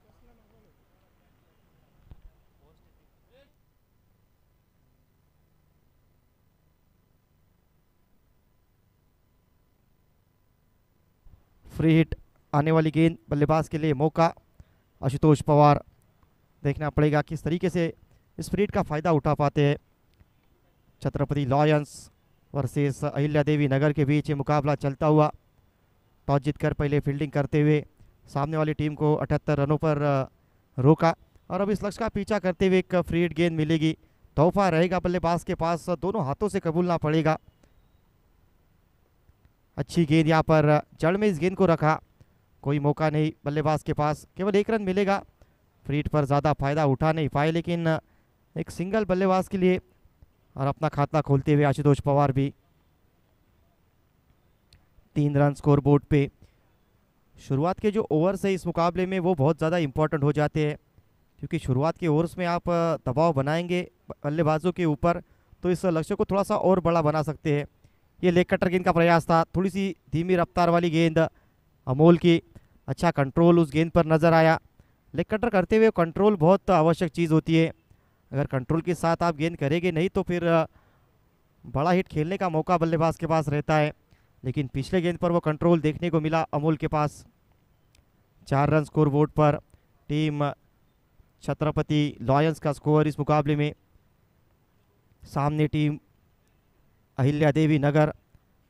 फ्री हिट आने वाली गेंद, बल्लेबाज के लिए मौका। आशुतोष पवार, देखना पड़ेगा किस तरीके से इस फ्री हिट का फ़ायदा उठा पाते हैं। छत्रपति लॉयंस वर्सेस अहिल्या देवी नगर के बीच ये मुकाबला चलता हुआ। टॉस जीतकर पहले फील्डिंग करते हुए सामने वाली टीम को 78 रनों पर रोका और अब इस लक्ष्य का पीछा करते हुए एक फ्री हिट गेंद मिलेगी। तोहफा रहेगा बल्लेबाज के पास, दोनों हाथों से कबूलना पड़ेगा। अच्छी गेंद यहाँ पर जड़ में इस गेंद को रखा, कोई मौका नहीं बल्लेबाज के पास, केवल एक रन मिलेगा। फ्री हिट पर ज़्यादा फायदा उठा नहीं पाए, लेकिन एक सिंगल बल्लेबाज के लिए और अपना खाता खोलते हुए आशुतोष पवार भी। 3 रन स्कोर बोर्ड पे। शुरुआत के जो ओवर्स है इस मुकाबले में वो बहुत ज़्यादा इंपॉर्टेंट हो जाते हैं, क्योंकि शुरुआत के ओवर्स में आप दबाव बनाएंगे बल्लेबाजों के ऊपर तो इस लक्ष्य को थोड़ा सा और बड़ा बना सकते हैं। ये लेग कटर गेंद का प्रयास था, थोड़ी सी धीमी रफ्तार वाली गेंद अमोल की, अच्छा कंट्रोल उस गेंद पर नज़र आया। लेग कटर करते हुए कंट्रोल बहुत आवश्यक चीज़ होती है, अगर कंट्रोल के साथ आप गेंद करेंगे नहीं तो फिर बड़ा हिट खेलने का मौका बल्लेबाज के पास रहता है। लेकिन पिछले गेंद पर वो कंट्रोल देखने को मिला अमोल के पास। 4 रन स्कोर बोर्ड पर टीम छत्रपति लॉयंस का स्कोर इस मुकाबले में। सामने टीम अहिल्या देवी नगर,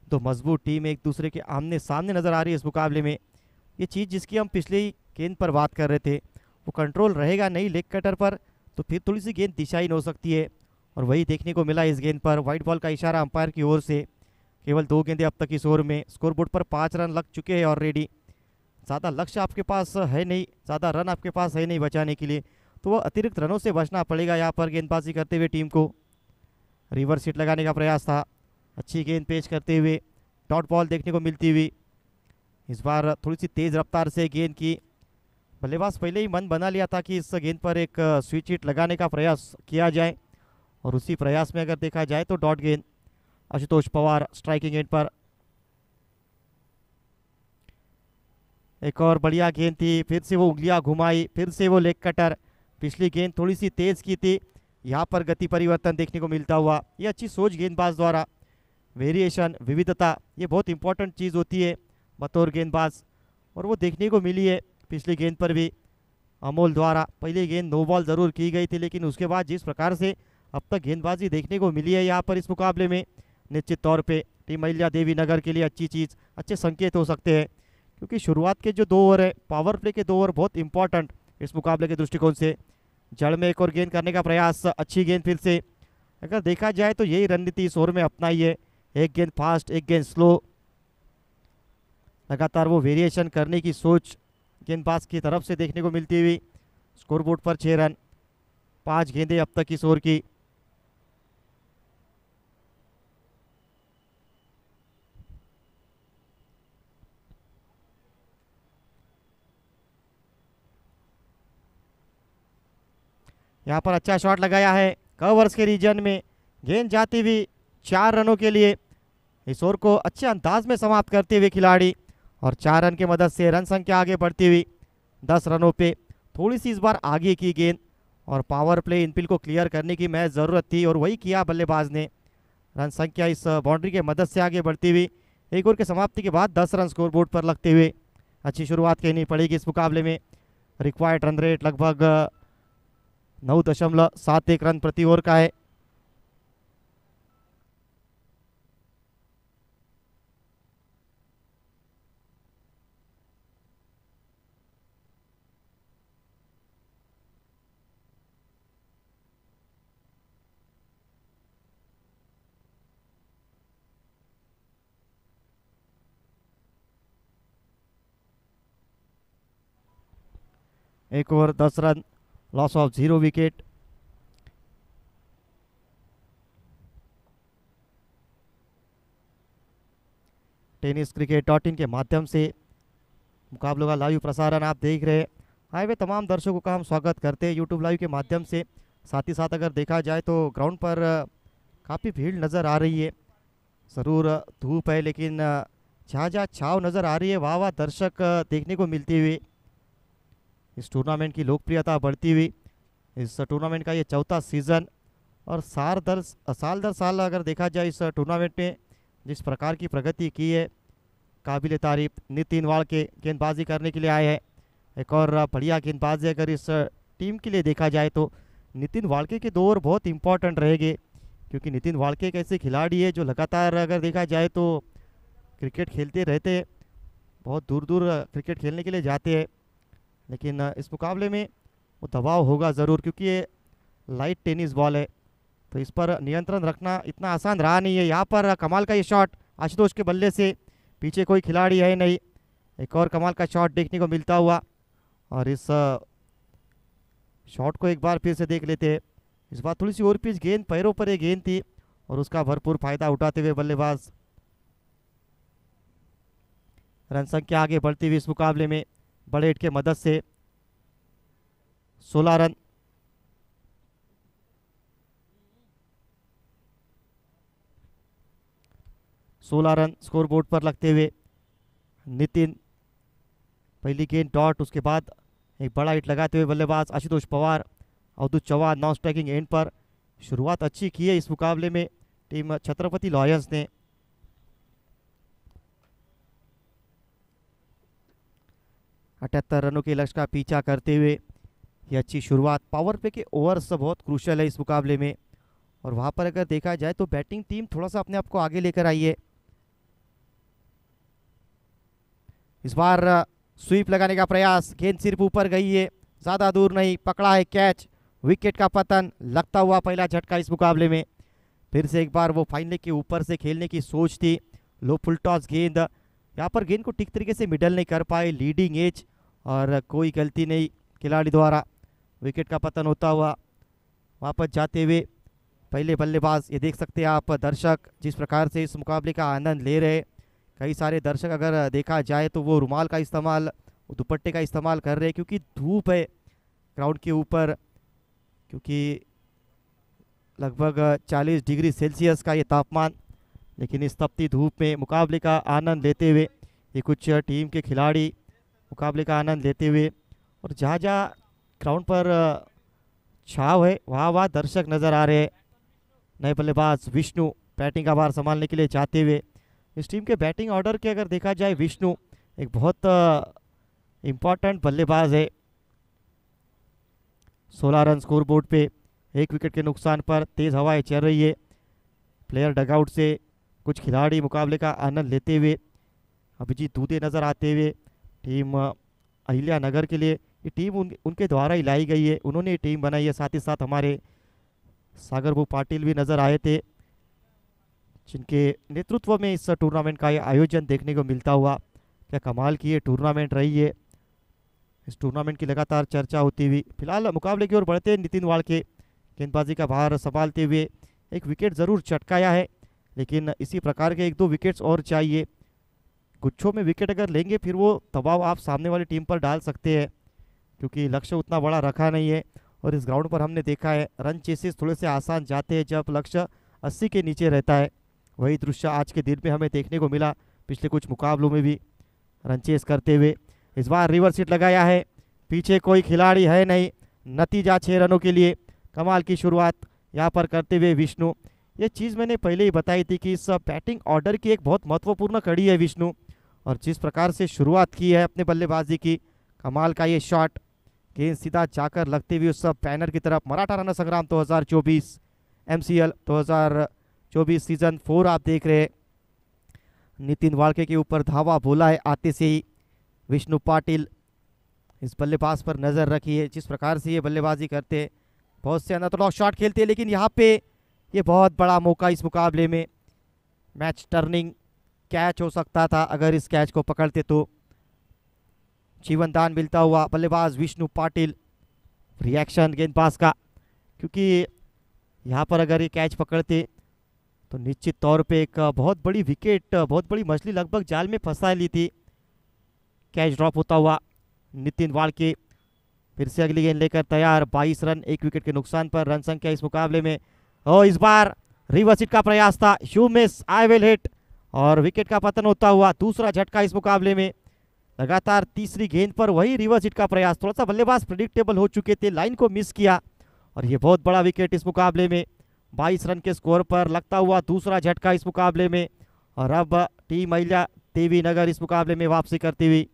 दो मजबूत टीम एक दूसरे के आमने सामने नज़र आ रही है इस मुकाबले में। ये चीज़ जिसकी हम पिछले गेंद पर बात कर रहे थे, वो कंट्रोल रहेगा नहीं लेग कटर पर तो फिर थोड़ी सी गेंद दिशाहीन हो सकती है, और वही देखने को मिला इस गेंद पर। वाइट बॉल का इशारा अंपायर की ओर से। केवल 2 गेंदें अब तक इस ओवर में, स्कोर बोर्ड पर 5 रन लग चुके हैं ऑलरेडी। ज़्यादा लक्ष्य आपके पास है नहीं, ज़्यादा रन आपके पास है नहीं बचाने के लिए, तो वो अतिरिक्त रनों से बचना पड़ेगा यहाँ पर गेंदबाजी करते हुए टीम को। रिवर्स हिट लगाने का प्रयास था, अच्छी गेंद पेश करते हुए डॉट बॉल देखने को मिलती हुई। इस बार थोड़ी सी तेज़ रफ्तार से गेंद की, बल्लेबाज पहले ही मन बना लिया था कि इस गेंद पर एक स्विच हिट लगाने का प्रयास किया जाए, और उसी प्रयास में अगर देखा जाए तो डॉट गेंद। आशुतोष पवार स्ट्राइकिंग एंड पर, एक और बढ़िया गेंद थी, फिर से वो उंगलियां घुमाई, फिर से वो लेग कटर। पिछली गेंद थोड़ी सी तेज़ की थी, यहाँ पर गति परिवर्तन देखने को मिलता हुआ। ये अच्छी सोच गेंदबाज द्वारा, वेरिएशन, विविधता, ये बहुत इंपॉर्टेंट चीज़ होती है बतौर गेंदबाज, और वो देखने को मिली है पिछली गेंद पर भी अमोल द्वारा। पहली गेंद नो बॉल ज़रूर की गई थी, लेकिन उसके बाद जिस प्रकार से अब तक गेंदबाजी देखने को मिली है यहाँ पर इस मुकाबले में, निश्चित तौर पे टीम अहिल्या देवी नगर के लिए अच्छी चीज़, अच्छे संकेत हो सकते हैं, क्योंकि शुरुआत के जो 2 ओवर है, पावर प्ले के 2 ओवर बहुत इंपॉर्टेंट इस मुकाबले के दृष्टिकोण से। जड़ में एक और गेंद करने का प्रयास, अच्छी गेंद फिर से। अगर देखा जाए तो यही रणनीति इस ओवर में अपनाई है, एक गेंद फास्ट एक गेंद स्लो, लगातार वो वेरिएशन करने की सोच गेंदबाज की तरफ से देखने को मिलती हुई। स्कोरबोर्ड पर 6 रन, 5 गेंदें अब तक इस ओवर की। यहाँ पर अच्छा शॉट लगाया है कवर्स के रीजन में, गेंद जाती हुई 4 रनों के लिए इस ओवर को अच्छे अंदाज में समाप्त करते हुए खिलाड़ी, और 4 रन की मदद से रन संख्या आगे बढ़ती हुई 10 रनों पे। थोड़ी सी इस बार आगे की गेंद और पावर प्ले इनफील्ड को क्लियर करने की महज ज़रूरत थी, और वही किया बल्लेबाज ने। रन संख्या इस बाउंड्री के मदद से आगे बढ़ती हुई, एक ओवर के समाप्ति के बाद 10 रन स्कोर बोर्ड पर लगते हुए अच्छी शुरुआत कहनी पड़ेगी इस मुकाबले में। रिक्वायर्ड रन रेट लगभग 9.71 रन प्रति ओवर का है। एक over 10 run, loss of 0 wicket. Tennis cricket dot in के माध्यम से मुकाबलों का लाइव प्रसारण आप देख रहे हैं। आए हुए तमाम दर्शकों का हम स्वागत करते हैं यूट्यूब लाइव के माध्यम से। साथ ही साथ अगर देखा जाए तो ग्राउंड पर काफ़ी भीड़ नज़र आ रही है। ज़रूर धूप है, लेकिन जहाँ जहाँ छाव नज़र आ रही है वहाँ वहाँ दर्शक देखने को मिलते हुए इस टूर्नामेंट की लोकप्रियता बढ़ती हुई। इस टूर्नामेंट का ये चौथा सीज़न और साल दर साल अगर देखा जाए इस टूर्नामेंट में जिस प्रकार की प्रगति की है, काबिल तारीफ। नितिन वाड़के गेंदबाजी करने के लिए आए हैं। एक और बढ़िया गेंदबाजी अगर इस टीम के लिए देखा जाए तो नितिन वाड़के के 2 ओवर बहुत इंपॉर्टेंट रहेंगे, क्योंकि नितिन वाड़के एक ऐसे खिलाड़ी है जो लगातार अगर देखा जाए तो क्रिकेट खेलते रहते हैं, बहुत दूर दूर क्रिकेट खेलने के लिए जाते हैं। लेकिन इस मुकाबले में वो दबाव होगा ज़रूर, क्योंकि ये लाइट टेनिस बॉल है, तो इस पर नियंत्रण रखना इतना आसान रहा नहीं है। यहाँ पर कमाल का ये शॉट आशुतोष के बल्ले से, पीछे कोई खिलाड़ी है नहीं। एक और कमाल का शॉट देखने को मिलता हुआ, और इस शॉट को एक बार फिर से देख लेते हैं। इस बार थोड़ी सी और पिच गेंद, पैरों पर ये गेंद थी और उसका भरपूर फायदा उठाते हुए बल्लेबाज। रन संख्या आगे बढ़ती हुई इस मुकाबले में बड़े हिट के मदद से 16 रन। स्कोर बोर्ड पर लगते हुए नितिन, पहली गेंद डॉट, उसके बाद एक बड़ा हिट लगाते हुए बल्लेबाज आशुतोष पवार। अवधूत चौहान नॉन स्ट्राइकिंग एंड पर। शुरुआत अच्छी की है इस मुकाबले में टीम छत्रपति लॉयंस ने। अठहत्तर रनों के लक्ष्य का पीछा करते हुए ये अच्छी शुरुआत। पावर प्ले के ओवर्स बहुत क्रूशियल है इस मुकाबले में, और वहाँ पर अगर देखा जाए तो बैटिंग टीम थोड़ा सा अपने आप को आगे लेकर आई है। इस बार स्वीप लगाने का प्रयास, गेंद सिर्फ ऊपर गई है, ज़्यादा दूर नहीं, पकड़ा है कैच, विकेट का पतन। लगता हुआ पहला झटका इस मुकाबले में। फिर से एक बार वो फाइनल के ऊपर से खेलने की सोच थी। लो फुल टॉस गेंद, यहाँ पर गेंद को ठीक तरीके से मिडल नहीं कर पाए, लीडिंग एज, और कोई गलती नहीं खिलाड़ी द्वारा। विकेट का पतन होता हुआ वापस जाते हुए पहले बल्लेबाज। ये देख सकते हैं आप दर्शक जिस प्रकार से इस मुकाबले का आनंद ले रहे हैं। कई सारे दर्शक अगर देखा जाए तो वो रुमाल का इस्तेमाल, दुपट्टे का इस्तेमाल कर रहे हैं, क्योंकि धूप है ग्राउंड के ऊपर, क्योंकि लगभग 40 डिग्री सेल्सियस का ये तापमान। लेकिन इस तपती धूप में मुकाबले का आनंद लेते हुए ये कुछ टीम के खिलाड़ी मुकाबले का आनंद लेते हुए, और जहाँ जहाँ ग्राउंड पर छाव है वहाँ वहाँ दर्शक नज़र आ रहे हैं। नए बल्लेबाज विष्णु बैटिंग का भार संभालने के लिए जाते हुए। इस टीम के बैटिंग ऑर्डर के अगर देखा जाए विष्णु एक बहुत इम्पॉर्टेंट बल्लेबाज है। 16 रन स्कोर बोर्ड पे, 1 विकेट के नुकसान पर। तेज़ हवाएं चल रही है, प्लेयर डगआउट से कुछ खिलाड़ी मुकाबले का आनंद लेते हुए। अभिजीत दूधे नज़र आते हुए टीम अहिल्या नगर के लिए। ये टीम उनके द्वारा ही लाई गई है, उन्होंने ये टीम बनाई है। साथ ही साथ हमारे सागरबू पाटिल भी नज़र आए थे, जिनके नेतृत्व में इस टूर्नामेंट का ये आयोजन देखने को मिलता हुआ। क्या कमाल की ये टूर्नामेंट रही है। इस टूर्नामेंट की लगातार चर्चा होती हुई फिलहाल मुकाबले की ओर बढ़ते नितिन वाड़के गेंदबाजी का भार संभालते हुए एक विकेट ज़रूर चटकाया है, लेकिन इसी प्रकार के 1-2 विकेट्स और चाहिए। गुच्छों में विकेट अगर लेंगे फिर वो दबाव आप सामने वाली टीम पर डाल सकते हैं, क्योंकि लक्ष्य उतना बड़ा रखा नहीं है। और इस ग्राउंड पर हमने देखा है रन चेसेस थोड़े से आसान जाते हैं जब लक्ष्य 80 के नीचे रहता है। वही दृश्य आज के दिन में हमें देखने को मिला, पिछले कुछ मुकाबलों में भी रन चेस करते हुए। इस बार रिवर्स हिट लगाया है, पीछे कोई खिलाड़ी है नहीं, नतीजा 6 रनों के लिए। कमाल की शुरुआत यहाँ पर करते हुए विष्णु। ये चीज़ मैंने पहले ही बताई थी कि इस बैटिंग ऑर्डर की एक बहुत महत्वपूर्ण कड़ी है विष्णु, और जिस प्रकार से शुरुआत की है अपने बल्लेबाजी की, कमाल का ये शॉट, गेंद सीधा जाकर लगते हुए उस बैनर की तरफ। मराठा रण संग्राम 2024 MCL 2024 सीजन 4 आप देख रहे हैं। नितिन वाड़के के ऊपर धावा बोला है आते से ही विष्णु पाटिल। इस बल्लेबाज पर नज़र रखिए जिस प्रकार से ये बल्लेबाजी करते हैं, बहुत से अनऑर्थोडॉक्स शॉट खेलते हैं, लेकिन यहाँ पे ये बहुत बड़ा मौका इस मुकाबले में। मैच टर्निंग कैच हो सकता था अगर इस कैच को पकड़ते तो। जीवनदान मिलता हुआ बल्लेबाज विष्णु पाटिल। रिएक्शन गेंदबाज का, क्योंकि यहाँ पर अगर ये कैच पकड़ते तो निश्चित तौर पे एक बहुत बड़ी विकेट, बहुत बड़ी मछली लगभग जाल में फंसा ली थी। कैच ड्रॉप होता हुआ नितिन वाड़के फिर से अगली गेंद लेकर तैयार। 22 रन 1 विकेट के नुकसान पर रन संख्या इस मुकाबले में। और इस बार रिवर्स हिट का प्रयास था, you miss I will hit, और विकेट का पतन होता हुआ दूसरा झटका इस मुकाबले में। लगातार तीसरी गेंद पर वही रिवर्स हिट का प्रयास, थोड़ा सा बल्लेबाज प्रेडिक्टेबल हो चुके थे, लाइन को मिस किया और ये बहुत बड़ा विकेट इस मुकाबले में। 22 रन के स्कोर पर लगता हुआ दूसरा झटका इस मुकाबले में। और अब टीम अहिल्या देवी नगर इस मुकाबले में वापसी करती हुई।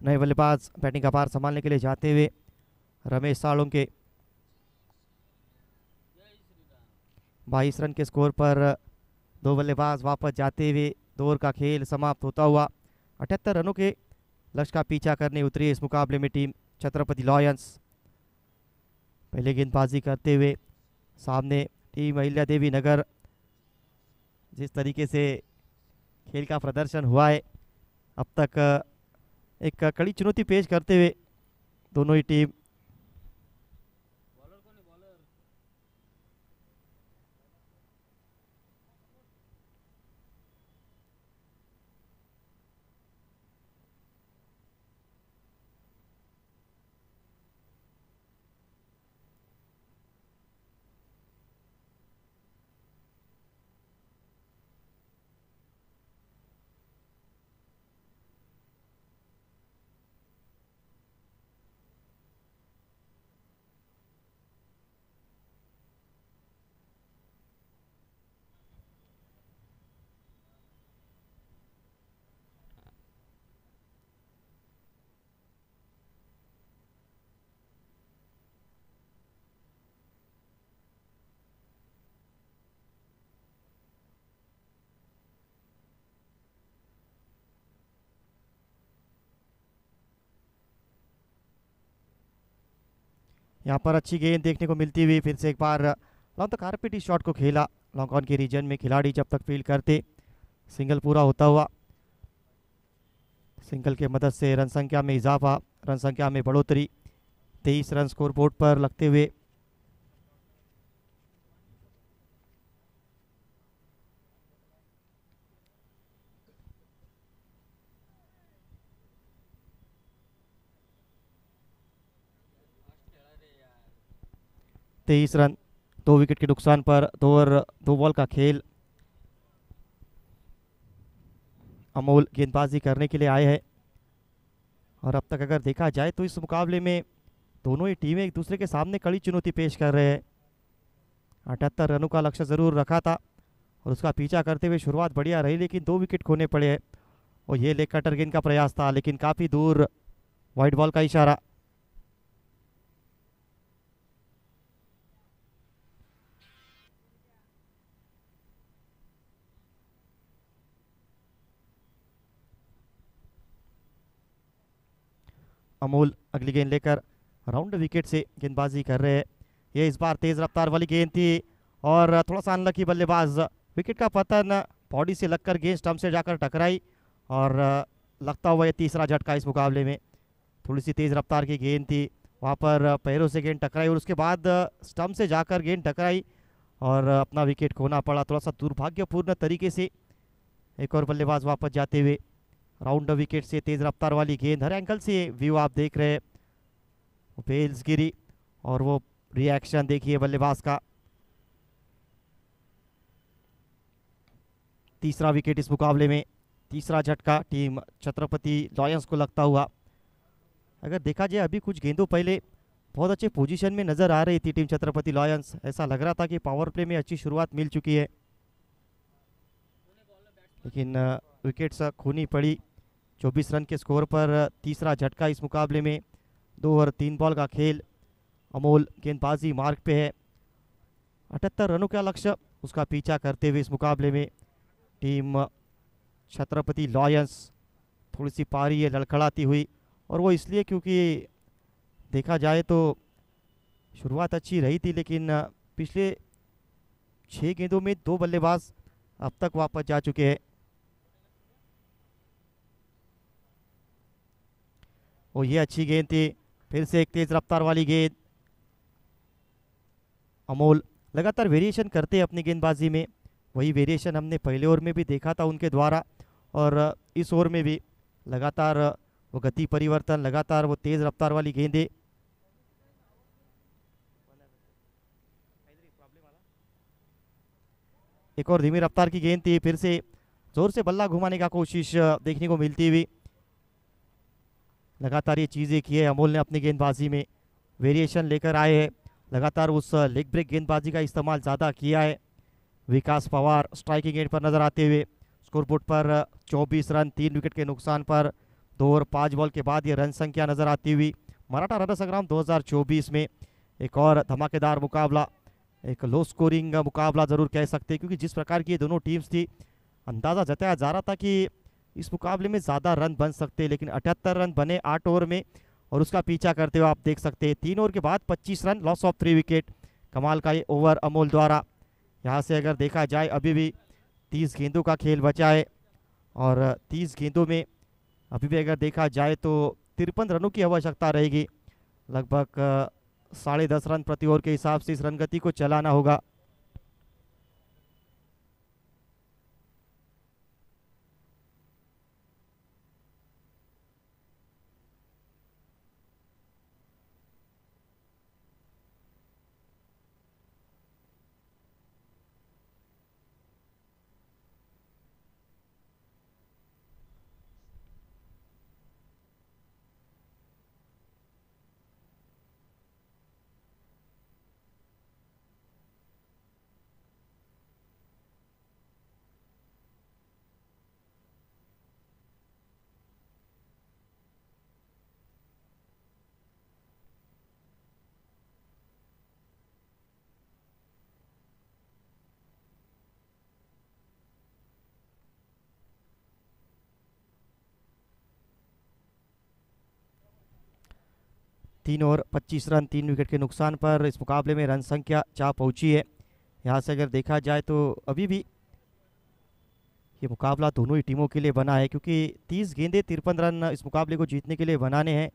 नए बल्लेबाज बैटिंग का भार संभालने के लिए जाते हुए रमेश साळुंके। 22 रन के स्कोर पर दो बल्लेबाज वापस जाते हुए 2 ओवर का खेल समाप्त होता हुआ 78 रनों के लक्ष्य का पीछा करने उतरी इस मुकाबले में टीम छत्रपति लॉयंस। पहले गेंदबाजी करते हुए सामने टीम अहिल्या देवी नगर। जिस तरीके से खेल का प्रदर्शन हुआ है अब तक, एक कड़ी चुनौती पेश करते हुए दोनों ही टीम। यहाँ पर अच्छी गेंद देखने को मिलती हुई, फिर से एक बार लॉन्ग तक आरपीटी शॉट को खेला। लॉन्ग ऑन के रीजन में खिलाड़ी जब तक फील्ड करते सिंगल पूरा होता हुआ। सिंगल के मदद से रन संख्या में इजाफा, रन संख्या में बढ़ोतरी। 23 रन स्कोर बोर्ड पर लगते हुए तेईस रन 2 विकेट के नुकसान पर 2 ओवर 2 बॉल का खेल। अमोल गेंदबाजी करने के लिए आए हैं और अब तक अगर देखा जाए तो इस मुकाबले में दोनों ही टीमें एक दूसरे के सामने कड़ी चुनौती पेश कर रहे हैं। 78 रनों का लक्ष्य ज़रूर रखा था और उसका पीछा करते हुए शुरुआत बढ़िया रही, लेकिन 2 विकेट खोने पड़े हैं। और ये लेग कटर गेंद का प्रयास था लेकिन काफ़ी दूर, वाइड बॉल का इशारा। अमोल अगली गेंद लेकर राउंड विकेट से गेंदबाजी कर रहे हैं। ये इस बार तेज रफ्तार वाली गेंद थी और थोड़ा सा अनलकी बल्लेबाज, विकेट का पतन बॉडी से लगकर गेंद स्टंप से जाकर टकराई और लगता हुआ ये तीसरा झटका इस मुकाबले में। थोड़ी सी तेज रफ्तार की गेंद थी, वहाँ पर पैरों से गेंद टकराई और उसके बाद स्टंप से जाकर गेंद टकराई और अपना विकेट खोना पड़ा। थोड़ा सा दुर्भाग्यपूर्ण तरीके से एक और बल्लेबाज वापस जाते हुए। राउंड विकेट से तेज रफ्तार वाली गेंद, हर एंगल से व्यू आप देख रहे हैं। बेल्स गिरी और वो रिएक्शन देखिए बल्लेबाज का। तीसरा विकेट इस मुकाबले में, तीसरा झटका टीम छत्रपति लॉयंस को लगता हुआ। अगर देखा जाए अभी कुछ गेंदों पहले बहुत अच्छे पोजीशन में नजर आ रही थी टीम छत्रपति लॉयंस। ऐसा लग रहा था कि पावर प्ले में अच्छी शुरुआत मिल चुकी है। लेकिन विकेट्स खूनी पड़ी। 24 रन के स्कोर पर तीसरा झटका इस मुकाबले में। 2 ओवर 3 बॉल का खेल। अमोल गेंदबाजी मार्ग पे है। 78 रनों का लक्ष्य, उसका पीछा करते हुए इस मुकाबले में टीम छत्रपति लॉयंस थोड़ी सी पारी है लड़खड़ाती हुई, और वो इसलिए क्योंकि देखा जाए तो शुरुआत अच्छी रही थी, लेकिन पिछले 6 गेंदों में 2 बल्लेबाज अब तक वापस जा चुके हैं। और ये अच्छी गेंद थी, फिर से एक तेज रफ्तार वाली गेंद। अमोल लगातार वेरिएशन करते हैं अपनी गेंदबाजी में, वही वेरिएशन हमने पहले ओवर में भी देखा था उनके द्वारा, और इस ओवर में भी लगातार वो गति परिवर्तन, लगातार वो तेज रफ्तार वाली गेंदें। एक और धीमी रफ्तार की गेंद थी, फिर से जोर से बल्ला घुमाने का कोशिश देखने को मिलती हुई। लगातार ये चीज़ें की है अमोल ने अपनी गेंदबाजी में, वेरिएशन लेकर आए हैं, लगातार उस लेग ब्रेक गेंदबाजी का इस्तेमाल ज़्यादा किया है। विकास पवार स्ट्राइकिंग एंड पर नजर आते हुए, स्कोरबोर्ड पर 24 रन 3 विकेट के नुकसान पर 2 ओवर 5 बॉल के बाद ये रन संख्या नजर आती हुई। मराठा रण संग्राम 2024 में एक और धमाकेदार मुकाबला, एक लो स्कोरिंग मुकाबला ज़रूर कह सकते हैं, क्योंकि जिस प्रकार की ये दोनों टीम्स थी, अंदाज़ा जताया जा रहा था कि इस मुकाबले में ज़्यादा रन बन सकते हैं, लेकिन 78 रन बने 8 ओवर में, और उसका पीछा करते हुए आप देख सकते हैं 3 ओवर के बाद 25 रन, लॉस ऑफ 3 विकेट। कमाल का ये ओवर अमोल द्वारा। यहाँ से अगर देखा जाए अभी भी 30 गेंदों का खेल बचा है, और 30 गेंदों में अभी भी अगर देखा जाए तो 53 रनों की आवश्यकता रहेगी। लगभग 10.5 रन प्रति ओवर के हिसाब से इस रन गति को चलाना होगा। तीन ओवर 25 रन 3 विकेट के नुकसान पर इस मुकाबले में रन संख्या 4 पहुंची है। यहाँ से अगर देखा जाए तो अभी भी ये मुकाबला दोनों ही टीमों के लिए बना है, क्योंकि 30 गेंदे 53 रन इस मुकाबले को जीतने के लिए बनाने हैं।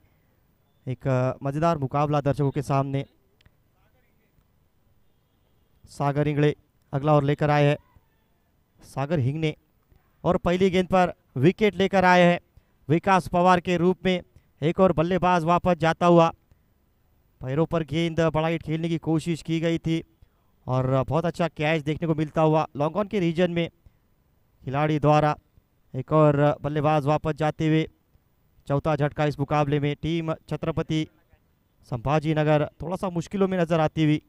एक मज़ेदार मुकाबला दर्शकों के सामने। सागर इंगड़े अगला ओवर लेकर आए हैं। सागर हिंगने, और पहली गेंद पर विकेट लेकर आए हैं विकास पवार के रूप में। एक और बल्लेबाज वापस जाता हुआ, पैरों पर गेंद बड़ा हिट खेलने की कोशिश की गई थी, और बहुत अच्छा कैच देखने को मिलता हुआ लॉन्ग ऑन के रीजन में खिलाड़ी द्वारा। एक और बल्लेबाज वापस जाते हुए, चौथा झटका इस मुकाबले में। टीम छत्रपति संभाजी नगर थोड़ा सा मुश्किलों में नजर आती हुई।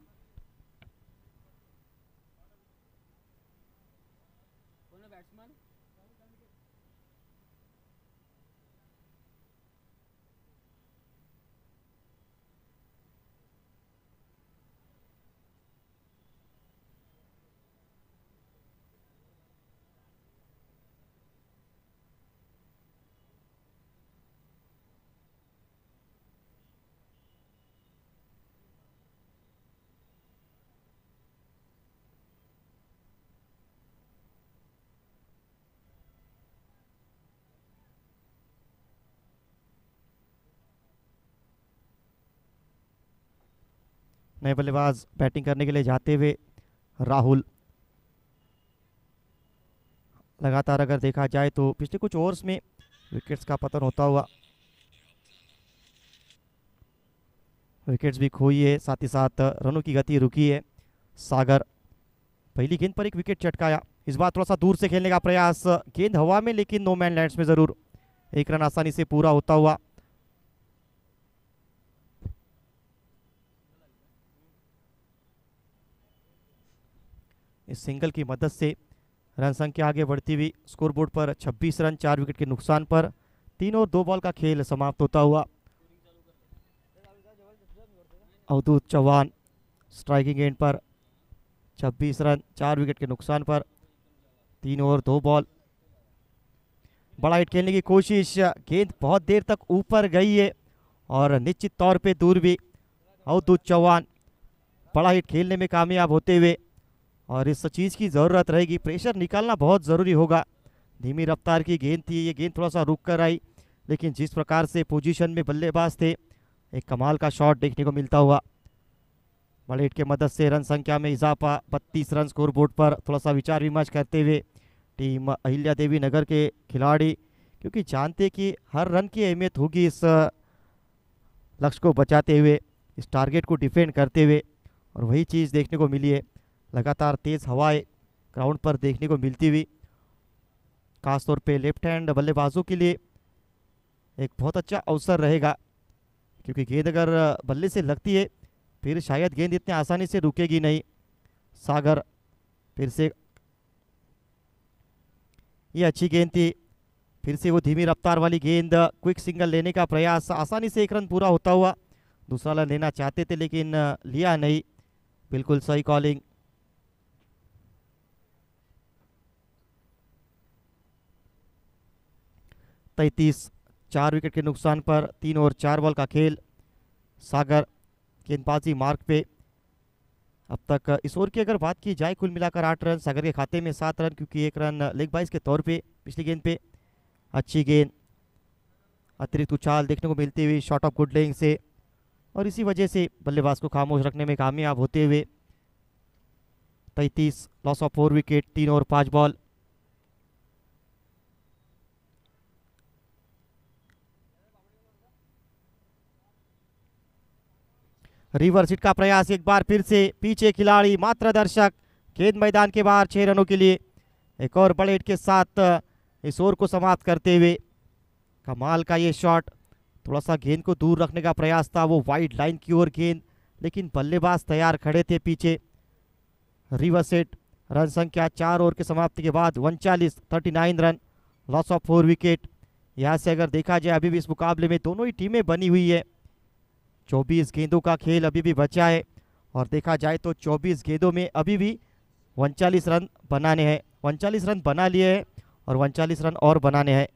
नए बल्लेबाज बैटिंग करने के लिए जाते हुए राहुल। लगातार अगर देखा जाए तो पिछले कुछ ओवर्स में विकेट्स का पतन होता हुआ, विकेट्स भी खोई है, साथ ही साथ रनों की गति रुकी है। सागर पहली गेंद पर एक विकेट चटकाया, इस बार थोड़ा सा दूर से खेलने का प्रयास, गेंद हवा में लेकिन नो मैन लैंड्स में जरूर। एक रन आसानी से पूरा होता हुआ। इस सिंगल की मदद से रन संख्या आगे बढ़ती हुई स्कोरबोर्ड पर 26 रन 4 विकेट के नुकसान पर 3 और 2 बॉल का खेल समाप्त होता हुआ। अवधूत चौहान स्ट्राइकिंग एंड पर 26 रन 4 विकेट के नुकसान पर 3 और 2 बॉल। बड़ा हिट खेलने की कोशिश, गेंद बहुत देर तक ऊपर गई है और निश्चित तौर पे दूर भी। अवधूत चौहान बड़ा हिट खेलने में कामयाब होते हुए, और इस चीज़ की ज़रूरत रहेगी, प्रेशर निकालना बहुत ज़रूरी होगा। धीमी रफ्तार की गेंद थी, ये गेंद थोड़ा सा रुक कर आई, लेकिन जिस प्रकार से पोजीशन में बल्लेबाज थे, एक कमाल का शॉट देखने को मिलता हुआ। बड़े हिट के मदद से रन संख्या में इजाफा, 32 रन स्कोर बोर्ड पर। थोड़ा सा विचार विमर्श करते हुए टीम अहिल्या देवी नगर के खिलाड़ी, क्योंकि जानते कि हर रन की अहमियत होगी इस लक्ष्य को बचाते हुए, इस टारगेट को डिफेंड करते हुए, और वही चीज़ देखने को मिली है। लगातार तेज़ हवाएं ग्राउंड पर देखने को मिलती हुई, खासतौर पे लेफ्ट हैंड बल्लेबाजों के लिए एक बहुत अच्छा अवसर रहेगा, क्योंकि गेंद अगर बल्ले से लगती है फिर शायद गेंद इतने आसानी से रुकेगी नहीं। सागर फिर से, ये अच्छी गेंद थी, फिर से वो धीमी रफ्तार वाली गेंद, क्विक सिंगल लेने का प्रयास, आसानी से एक रन पूरा होता हुआ। दूसरा रन लेना चाहते थे लेकिन लिया नहीं। बिल्कुल सही कॉलिंग। तैतीस 4 विकेट के नुकसान पर 3 और 4 बॉल का खेल। सागर गेंदबाजी मार्क पे। अब तक इस ओवर की अगर बात की जाए, कुल मिलाकर 8 रन सागर के खाते में, 7 रन क्योंकि 1 रन लेग बाइस के तौर पे पिछली गेंद पे। अच्छी गेंद, अतिरिक्त उछाल देखने को मिलती हुई शॉट ऑफ गुड लेंथ से, और इसी वजह से बल्लेबाज को खामोश रखने में कामयाब होते हुए 33 लॉस ऑफ 4 विकेट, 3 और 5 बॉल। रिवर्स हिट का प्रयास एक बार फिर से, पीछे खिलाड़ी, मात्र दर्शक, गेंद मैदान के बाहर 6 रनों के लिए। एक और बड़े हिट के साथ इस ओवर को समाप्त करते हुए कमाल का ये शॉट। थोड़ा सा गेंद को दूर रखने का प्रयास था, वो वाइड लाइन की ओर गेंद, लेकिन बल्लेबाज तैयार खड़े थे पीछे। रिवर्स हिट, रन संख्या 4 ओवर के समाप्ति के बाद 39 रन, लॉस ऑफ 4 विकेट। यहाँ से अगर देखा जाए अभी भी इस मुकाबले में दोनों ही टीमें बनी हुई है। 24 गेंदों का खेल अभी भी बचा है, और देखा जाए तो 24 गेंदों में अभी भी 39 रन बनाने हैं। 39 रन बना लिए हैं और 39 रन और बनाने हैं।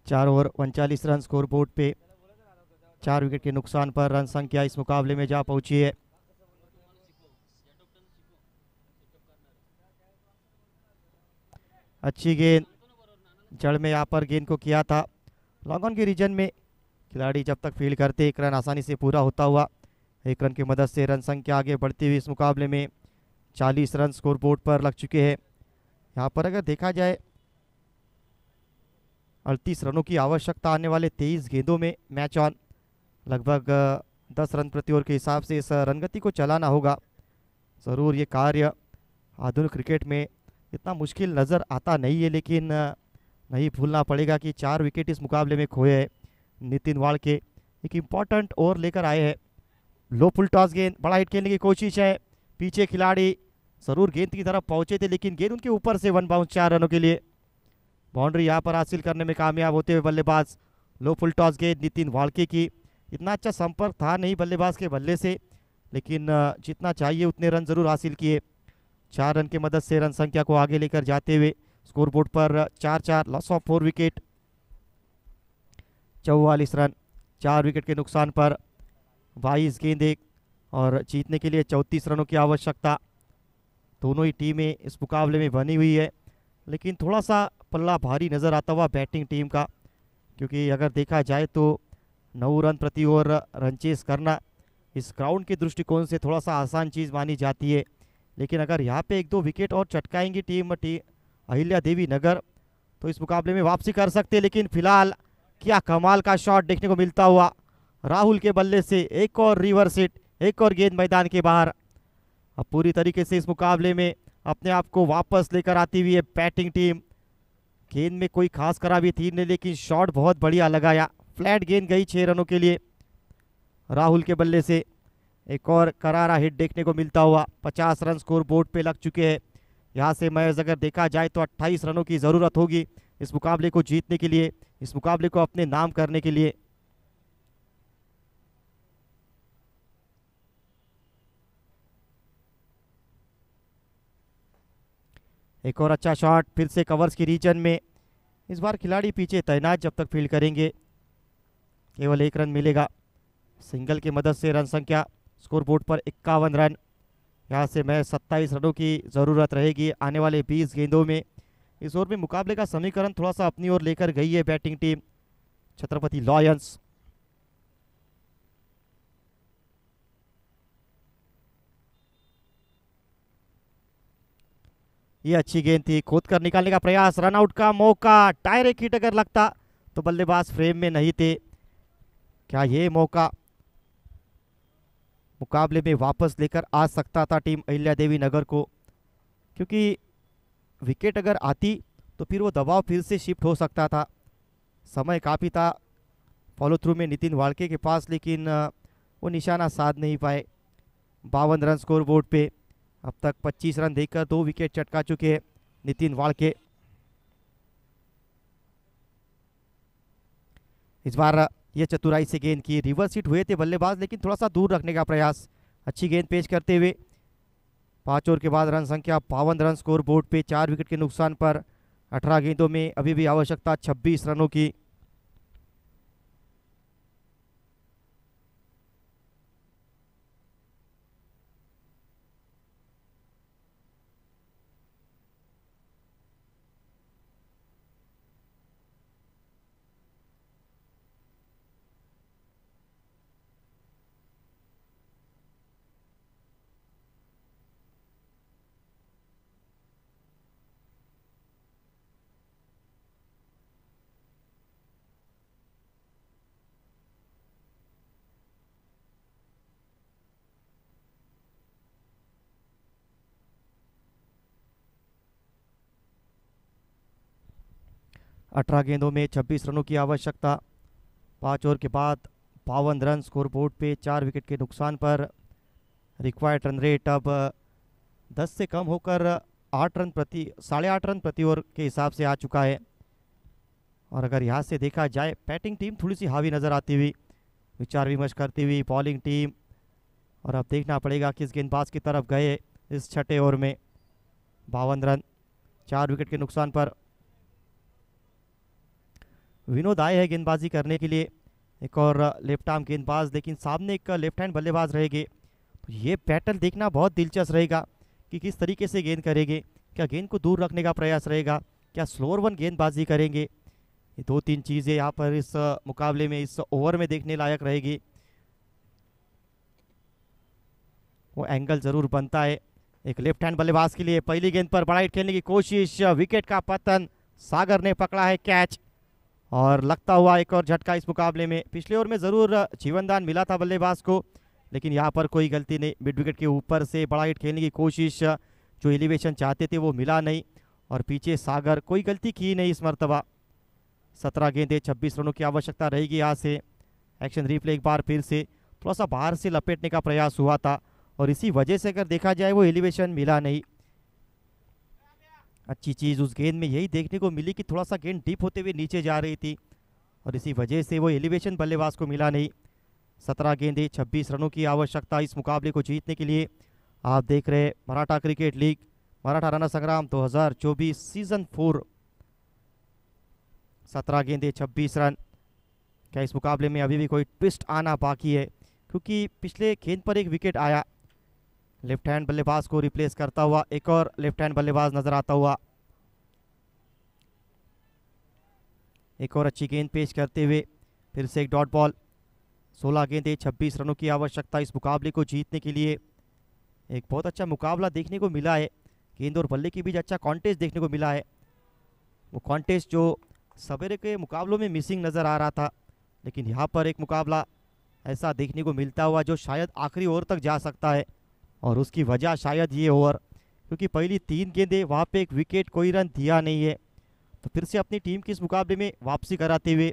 चार ओवर 39 रन स्कोर बोर्ड पे। 4 विकेट के नुकसान पर रन संख्या इस मुकाबले में जा पहुंची है। अच्छी गेंद, जड़ में यहाँ पर गेंद को किया था। लॉन्ग ऑन के रीजन में खिलाड़ी जब तक फील्ड करते 1 रन आसानी से पूरा होता हुआ। 1 रन की मदद से रन संख्या आगे बढ़ती हुई इस मुकाबले में 40 रन स्कोर बोर्ड पर लग चुके हैं। यहाँ पर अगर देखा जाए 38 रनों की आवश्यकता आने वाले 23 गेंदों में मैच ऑन। लगभग 10 रन प्रति ओवर के हिसाब से इस रनगति को चलाना होगा। ज़रूर ये कार्य आधुनिक क्रिकेट में इतना मुश्किल नज़र आता नहीं है, लेकिन नहीं भूलना पड़ेगा कि 4 विकेट इस मुकाबले में खोए हैं। नितिन वाड़के एक इम्पॉर्टेंट ओवर लेकर आए हैं। लो फुल टॉस गेंद, बड़ा हिट खेलने की कोशिश है। पीछे खिलाड़ी ज़रूर गेंद की तरफ पहुंचे थे, लेकिन गेंद उनके ऊपर से 1 बाउंस 4 रनों के लिए। बाउंड्री यहाँ पर हासिल करने में कामयाब होते हुए बल्लेबाज। लो फुल टॉस गेंद नितिन वाड़के की। इतना अच्छा संपर्क था नहीं बल्लेबाज के बल्ले से, लेकिन जितना चाहिए उतने रन जरूर हासिल किए। 4 रन की मदद से रन संख्या को आगे लेकर जाते हुए स्कोरबोर्ड पर 4-4, loss of 4 wicket, 44 run, 4 wicket के नुकसान पर 22 गेंदें और जीतने के लिए 34 रनों की आवश्यकता। दोनों ही टीमें इस मुकाबले में बनी हुई है, लेकिन थोड़ा सा पल्ला भारी नज़र आता हुआ बैटिंग टीम का, क्योंकि अगर देखा जाए तो 9 रन प्रति ओवर रन चेस करना इस ग्राउंड के दृष्टिकोण से थोड़ा सा आसान चीज़ मानी जाती है। लेकिन अगर यहाँ पे 1-2 विकेट और चटकाएंगी टीम अहिल्या देवी नगर तो इस मुकाबले में वापसी कर सकते। लेकिन फिलहाल क्या कमाल का शॉट देखने को मिलता हुआ राहुल के बल्ले से। एक और रिवर्स हिट, एक और गेंद मैदान के बाहर। अब पूरी तरीके से इस मुकाबले में अपने आप को वापस लेकर आती हुई है बैटिंग टीम। गेंद में कोई खास खराबी थी नहीं, लेकिन शॉट बहुत बढ़िया लगाया। फ्लैट गेंद गई 6 रनों के लिए राहुल के बल्ले से। एक और करारा हिट देखने को मिलता हुआ। 50 रन स्कोर बोर्ड पे लग चुके हैं। यहाँ से मैच अगर देखा जाए तो 28 रनों की ज़रूरत होगी इस मुकाबले को जीतने के लिए, इस मुकाबले को अपने नाम करने के लिए। एक और अच्छा शॉट फिर से कवर्स की रीजन में। इस बार खिलाड़ी पीछे तैनात जब तक फील्ड करेंगे। केवल 1 रन मिलेगा। सिंगल की मदद से रन संख्या स्कोरबोर्ड पर 51 रन। यहाँ से मैच 27 रनों की ज़रूरत रहेगी आने वाले 20 गेंदों में। इस ओवर में मुकाबले का समीकरण थोड़ा सा अपनी ओर लेकर गई है बैटिंग टीम छत्रपति लॉयंस। ये अच्छी गेंद थी, खोद कर निकालने का प्रयास, रनआउट का मौका। डायरेक्ट हिट अगर लगता तो बल्लेबाज फ्रेम में नहीं थे। क्या ये मौका मुकाबले में वापस लेकर आ सकता था टीम अहिल्या देवी नगर को, क्योंकि विकेट अगर आती तो फिर वो दबाव फिर से शिफ्ट हो सकता था। समय काफ़ी था फॉलो थ्रू में नितिन वाड़के के पास, लेकिन वो निशाना साध नहीं पाए। 52 रन स्कोर बोर्ड पे। अब तक 25 रन देकर 2 विकेट चटका चुके हैं नितिन वाड़के। इस बार ये चतुराई से गेंद की, रिवर्स हिट हुए थे बल्लेबाज, लेकिन थोड़ा सा दूर रखने का प्रयास। अच्छी गेंद पेश करते हुए 5 ओवर के बाद रन संख्या 52 रन स्कोर बोर्ड पे, 4 विकेट के नुकसान पर 18 गेंदों में अभी भी आवश्यकता 26 रनों की। अठारह गेंदों में 26 रनों की आवश्यकता। 5 ओवर के बाद 52 रन स्कोर बोर्ड पे, 4 विकेट के नुकसान पर रिक्वायर्ड रन रेट अब 10 से कम होकर 8.5 रन प्रति ओवर के हिसाब से आ चुका है। और अगर यहाँ से देखा जाए बैटिंग टीम थोड़ी सी हावी नज़र आती हुई, विचार विमर्श करती हुई बॉलिंग टीम। और अब देखना पड़ेगा किस गेंदबाज की तरफ गए इस छठे ओवर में। 52 रन, 4 विकेट के नुकसान पर विनोद आए हैं गेंदबाजी करने के लिए। एक और लेफ्ट आर्म गेंदबाज, लेकिन सामने एक लेफ्ट हैंड बल्लेबाज रहेंगे। तो ये बैटल देखना बहुत दिलचस्प रहेगा कि किस तरीके से गेंद करेंगे। क्या गेंद को दूर रखने का प्रयास रहेगा, क्या स्लोअर वन गेंदबाजी करेंगे। ये 2-3 चीज़ें यहाँ पर इस मुकाबले में, इस ओवर में देखने लायक रहेगी। वो एंगल ज़रूर बनता है एक लेफ्ट हैंड बल्लेबाज के लिए। पहली गेंद पर बड़ा हिट खेलने की कोशिश, विकेट का पतन। सागर ने पकड़ा है कैच और लगता हुआ एक और झटका इस मुकाबले में। पिछले ओवर में ज़रूर जीवनदान मिला था बल्लेबाज को, लेकिन यहाँ पर कोई गलती नहीं। मिड विकेट के ऊपर से बड़ा हिट खेलने की कोशिश, जो एलिवेशन चाहते थे वो मिला नहीं। और पीछे सागर, कोई गलती की नहीं इस मरतबा। 17 गेंदें, 26 रनों की आवश्यकता रहेगी यहाँ से। एक्शन रिप्ले एक बार फिर से थोड़ा सा बाहर से लपेटने का प्रयास हुआ था और इसी वजह से अगर देखा जाए वो एलिवेशन मिला नहीं। अच्छी चीज़ उस गेंद में यही देखने को मिली कि थोड़ा सा गेंद डीप होते हुए नीचे जा रही थी और इसी वजह से वो एलिवेशन बल्लेबाज को मिला नहीं। 17 गेंदें 26 रनों की आवश्यकता इस मुकाबले को जीतने के लिए। आप देख रहे हैं मराठा क्रिकेट लीग मराठा रणा संग्राम 2024 सीजन 4। 17 गेंदें 26 रन। क्या इस मुकाबले में अभी भी कोई ट्विस्ट आना बाकी है, क्योंकि पिछले गेंद पर एक विकेट आया। लेफ्ट हैंड बल्लेबाज को रिप्लेस करता हुआ एक और लेफ्ट हैंड बल्लेबाज नजर आता हुआ। एक और अच्छी गेंद पेश करते हुए फिर से एक डॉट बॉल। 16 गेंदें 26 रनों की आवश्यकता इस मुकाबले को जीतने के लिए। एक बहुत अच्छा मुकाबला देखने को मिला है। गेंद और बल्ले के बीच अच्छा कॉन्टेस्ट देखने को मिला है। वो कॉन्टेस्ट जो सवेरे के मुकाबलों में मिसिंग नज़र आ रहा था, लेकिन यहाँ पर एक मुकाबला ऐसा देखने को मिलता हुआ जो शायद आखिरी ओवर तक जा सकता है। और उसकी वजह शायद ये ओवर, क्योंकि पहली 3 गेंदें वहाँ पे एक विकेट कोई रन दिया नहीं है। तो फिर से अपनी टीम की इस मुकाबले में वापसी कराते हुए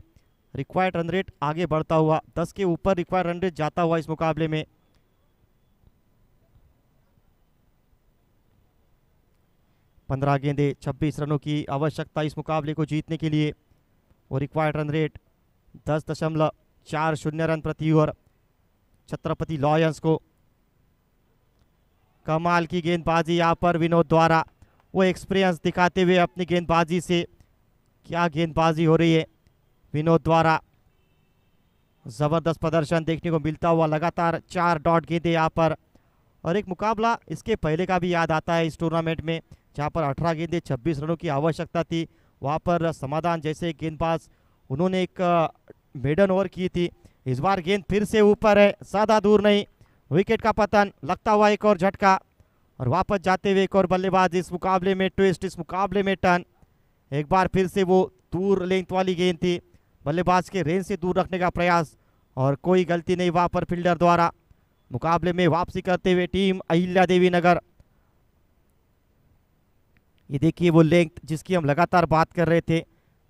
रिक्वायर्ड रन रेट आगे बढ़ता हुआ 10 के ऊपर रिक्वायर्ड रन रेट जाता हुआ इस मुकाबले में। पंद्रह गेंदें 26 रनों की आवश्यकता इस मुकाबले को जीतने के लिए और रिक्वायर्ड रन रेट 10.40 रन प्रति ओवर छत्रपति लॉयंस को। कमाल की गेंदबाजी यहाँ पर विनोद द्वारा, वो एक्सपीरियंस दिखाते हुए अपनी गेंदबाजी से। क्या गेंदबाजी हो रही है विनोद द्वारा, जबरदस्त प्रदर्शन देखने को मिलता हुआ। लगातार 4 डॉट गेंदें यहाँ पर। और एक मुकाबला इसके पहले का भी याद आता है इस टूर्नामेंट में, जहाँ पर 18 गेंदें 26 रनों की आवश्यकता थी। वहाँ पर समाधान जैसे गेंदबाज उन्होंने एक मेडन ओवर की थी। इस बार गेंद फिर से ऊपर है, ज़्यादा दूर नहीं। विकेट का पतन, लगता हुआ एक और झटका और वापस जाते हुए एक और बल्लेबाज। इस मुकाबले में ट्विस्ट, इस मुकाबले में टर्न। एक बार फिर से वो दूर लेंथ वाली गेंद थी, बल्लेबाज के रेंज से दूर रखने का प्रयास और कोई गलती नहीं वहाँ पर फील्डर द्वारा। मुकाबले में वापसी करते हुए टीम अहिल्या देवी नगर। ये देखिए वो लेंथ जिसकी हम लगातार बात कर रहे थे,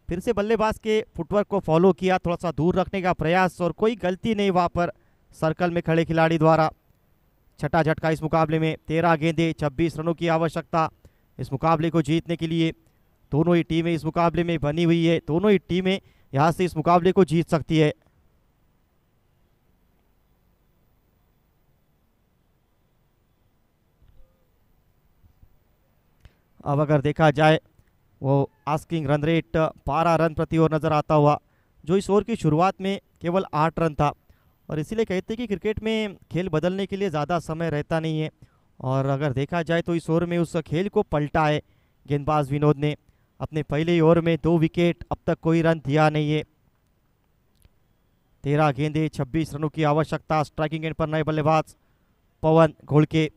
फिर से बल्लेबाज के फुटवर्क को फॉलो किया, थोड़ा सा दूर रखने का प्रयास और कोई गलती नहीं वहाँ पर सर्कल में खड़े खिलाड़ी द्वारा। छठा झटका इस मुकाबले में। 13 गेंदें 26 रनों की आवश्यकता इस मुकाबले को जीतने के लिए। दोनों ही टीमें इस मुकाबले में बनी हुई है, दोनों ही टीमें यहाँ से इस मुकाबले को जीत सकती है। अब अगर देखा जाए वो आस्किंग रन रेट 12 रन प्रति ओवर नजर आता हुआ, जो इस ओवर की शुरुआत में केवल 8 रन था। और इसीलिए कहते हैं कि क्रिकेट में खेल बदलने के लिए ज़्यादा समय रहता नहीं है। और अगर देखा जाए तो इस ओवर में उस खेल को पलटा है गेंदबाज विनोद ने। अपने पहले ही ओवर में 2 विकेट, अब तक कोई रन दिया नहीं है। 13 गेंदें 26 रनों की आवश्यकता। स्ट्राइकिंग एंड पर नए बल्लेबाज पवन घोड़के,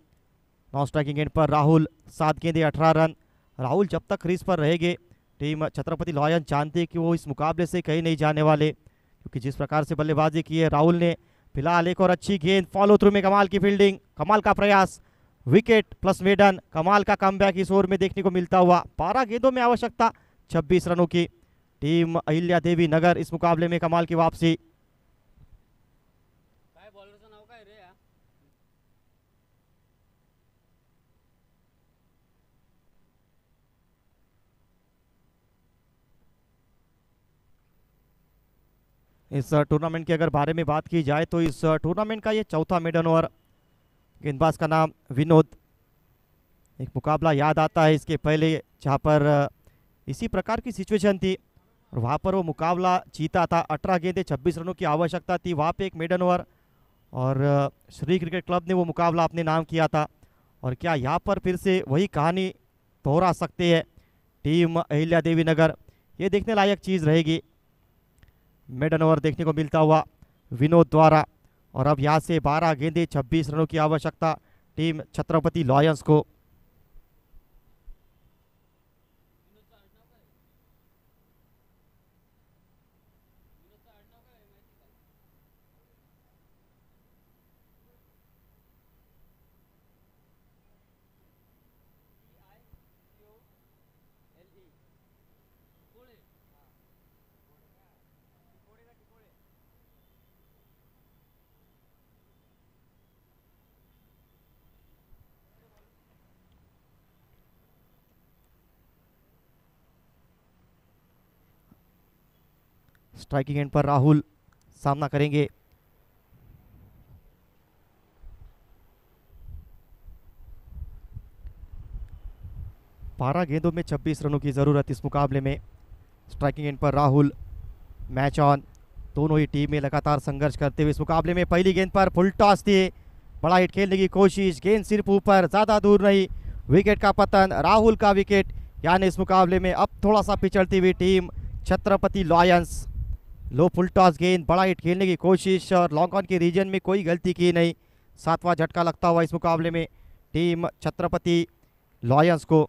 नॉन स्ट्राइकिंग एंड पर राहुल। 7 गेंदें 18 रन। राहुल जब तक क्रीज पर रहेंगे, टीम छत्रपति लॉयंस जानते हैं कि वो इस मुकाबले से कहीं नहीं जाने वाले, क्योंकि जिस प्रकार से बल्लेबाजी की है राहुल ने। फिलहाल एक और अच्छी गेंद, फॉलो थ्रू में कमाल की फील्डिंग, कमाल का प्रयास, विकेट प्लस मेडन। कमाल का कमबैक इस ओवर में देखने को मिलता हुआ। 12 गेंदों में आवश्यकता 26 रनों की। टीम अहिल्या देवी नगर इस मुकाबले में कमाल की वापसी। इस टूर्नामेंट के अगर बारे में बात की जाए तो इस टूर्नामेंट का ये चौथा मेडन ओवर। गेंदबाज का नाम विनोद। एक मुकाबला याद आता है इसके पहले, जहाँ पर इसी प्रकार की सिचुएशन थी और वहाँ पर वो मुकाबला जीता था। 18 गेंदें 26 रनों की आवश्यकता थी, वहाँ पे एक मेडन ओवर और श्री क्रिकेट क्लब ने वो मुकाबला अपने नाम किया था। और क्या यहाँ पर फिर से वही कहानी दोहरा सकते हैं टीम अहिल्या देवी नगर? ये देखने लायक चीज़ रहेगी। मेडन ओवर देखने को मिलता हुआ विनोद द्वारा। और अब यहाँ से 12 गेंदें 26 रनों की आवश्यकता टीम छत्रपति लॉयंस को। स्ट्राइकिंग एंड पर राहुल सामना करेंगे। बारह गेंदों में 26 रनों की ज़रूरत इस मुकाबले में। स्ट्राइकिंग एंड पर राहुल, मैच ऑन। दोनों ही टीमें लगातार संघर्ष करते हुए इस मुकाबले में पहली गेंद पर फुल टॉस दिए, बड़ा हिट खेलने की कोशिश, गेंद सिर्फ ऊपर, ज़्यादा दूर नहीं, विकेट का पतन, राहुल का विकेट। यानी इस मुकाबले में अब थोड़ा सा पिछड़ती हुई टीम छत्रपति लॉयंस। लो फुल टॉस गेंद, बड़ा हिट खेलने की कोशिश और लॉन्ग ऑन के रीजन में कोई गलती की नहीं। सातवां झटका लगता हुआ इस मुकाबले में टीम छत्रपति लॉयंस को।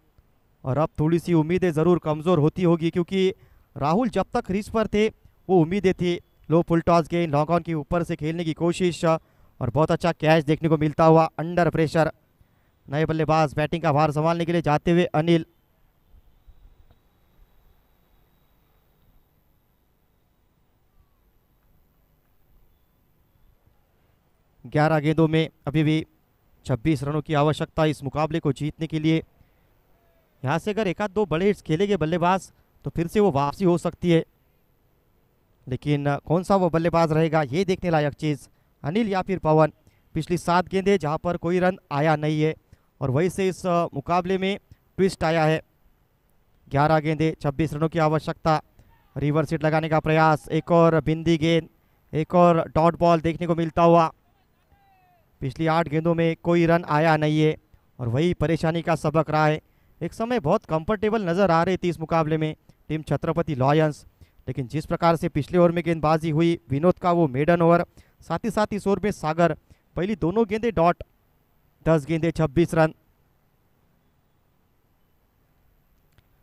और अब थोड़ी सी उम्मीदें ज़रूर कमज़ोर होती होगी, क्योंकि राहुल जब तक क्रीज पर थे वो उम्मीदें थी। लो फुल टॉस गेंद, लॉन्ग ऑन के ऊपर से खेलने की कोशिश और बहुत अच्छा कैच देखने को मिलता हुआ अंडर प्रेशर। नए बल्लेबाज बैटिंग का भार संभालने के लिए जाते हुए अनिल। ग्यारह गेंदों में अभी भी 26 रनों की आवश्यकता इस मुकाबले को जीतने के लिए। यहाँ से अगर एक आध दो बड़े हिट्स खेलेंगे बल्लेबाज तो फिर से वो वापसी हो सकती है, लेकिन कौन सा वो बल्लेबाज रहेगा ये देखने लायक चीज़। अनिल या फिर पवन। पिछली 7 गेंदें जहाँ पर कोई रन आया नहीं है और वहीं से इस मुकाबले में ट्विस्ट आया है। 11 गेंदें 26 रनों की आवश्यकता। रिवर्स हिट लगाने का प्रयास, एक और बिंदी गेंद, एक और डॉट बॉल देखने को मिलता हुआ। पिछली 8 गेंदों में कोई रन आया नहीं है और वही परेशानी का सबक रहा है। एक समय बहुत कंफर्टेबल नज़र आ रही थी इस मुकाबले में टीम छत्रपति लॉयंस, लेकिन जिस प्रकार से पिछले ओवर में गेंदबाजी हुई, विनोद का वो मेडन ओवर, साथ ही इस ओवर में सागर, पहली दोनों गेंदें डॉट, 10 गेंदें 26 रन।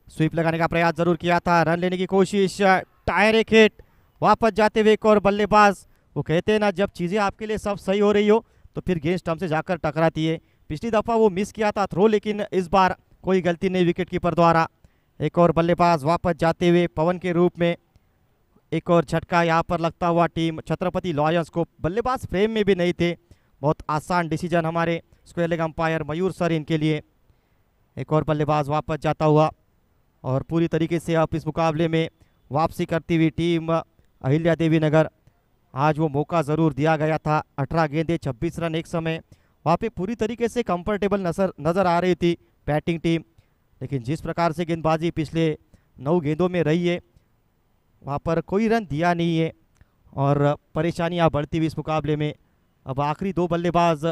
स्वीप लगाने का प्रयास जरूर किया था, रन लेने की कोशिश, टायर एक हिट, वापस जाते हुए एक और बल्लेबाज। वो कहते हैं ना, जब चीज़ें आपके लिए सब सही हो रही हो तो फिर गेंद स्टंप से जाकर टकराती है। पिछली दफ़ा वो मिस किया था थ्रो, लेकिन इस बार कोई गलती नहीं विकेट कीपर द्वारा। एक और बल्लेबाज वापस जाते हुए पवन के रूप में। एक और झटका यहाँ पर लगता हुआ टीम छत्रपति लॉयंस को। बल्लेबाज फ्रेम में भी नहीं थे, बहुत आसान डिसीजन हमारे स्क्वायर लेग अंपायर मयूर सर इनके लिए। एक और बल्लेबाज वापस जाता हुआ और पूरी तरीके से अब इस मुकाबले में वापसी करती हुई टीम अहिल्या देवी नगर। आज वो मौका ज़रूर दिया गया था। 18 गेंदें 26 रन, एक समय वहाँ पे पूरी तरीके से कंफर्टेबल नज़र आ रही थी बैटिंग टीम, लेकिन जिस प्रकार से गेंदबाजी पिछले 9 गेंदों में रही है वहाँ पर कोई रन दिया नहीं है और परेशानियाँ बढ़ती हुई इस मुकाबले में। अब आखिरी 2 बल्लेबाज,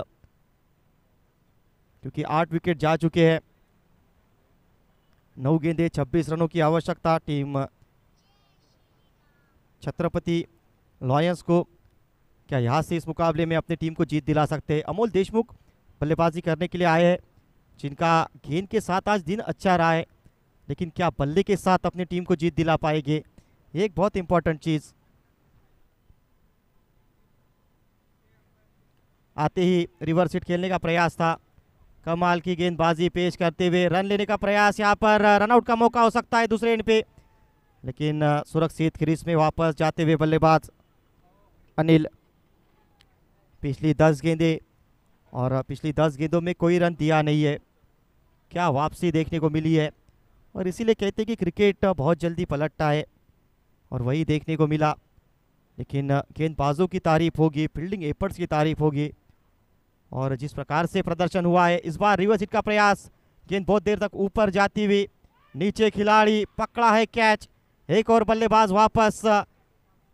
क्योंकि 8 विकेट जा चुके हैं। 9 गेंदें 26 रनों की आवश्यकता टीम छत्रपति लॉयंस को। क्या यहाँ से इस मुकाबले में अपनी टीम को जीत दिला सकते हैं? अमोल देशमुख बल्लेबाजी करने के लिए आए हैं, जिनका गेंद के साथ आज दिन अच्छा रहा है, लेकिन क्या बल्ले के साथ अपनी टीम को जीत दिला पाएंगे, ये एक बहुत इंपॉर्टेंट चीज़। आते ही रिवर्स हिट खेलने का प्रयास था, कमाल की गेंदबाजी पेश करते हुए रन लेने का प्रयास। यहाँ पर रनआउट का मौका हो सकता है दूसरे एंड पे, लेकिन सुरक्षित क्रीज में वापस जाते हुए बल्लेबाज अनिल। पिछली 10 गेंदें और पिछली 10 गेंदों में कोई रन दिया नहीं है। क्या वापसी देखने को मिली है, और इसीलिए कहते हैं कि क्रिकेट बहुत जल्दी पलटता है, और वही देखने को मिला। लेकिन गेंदबाजों की तारीफ होगी, फील्डिंग एफर्ट्स की तारीफ होगी, और जिस प्रकार से प्रदर्शन हुआ है इस बार। रिवर्स हिट का प्रयास, गेंद बहुत देर तक ऊपर जाती हुई, नीचे खिलाड़ी पकड़ा है कैच। एक और बल्लेबाज वापस,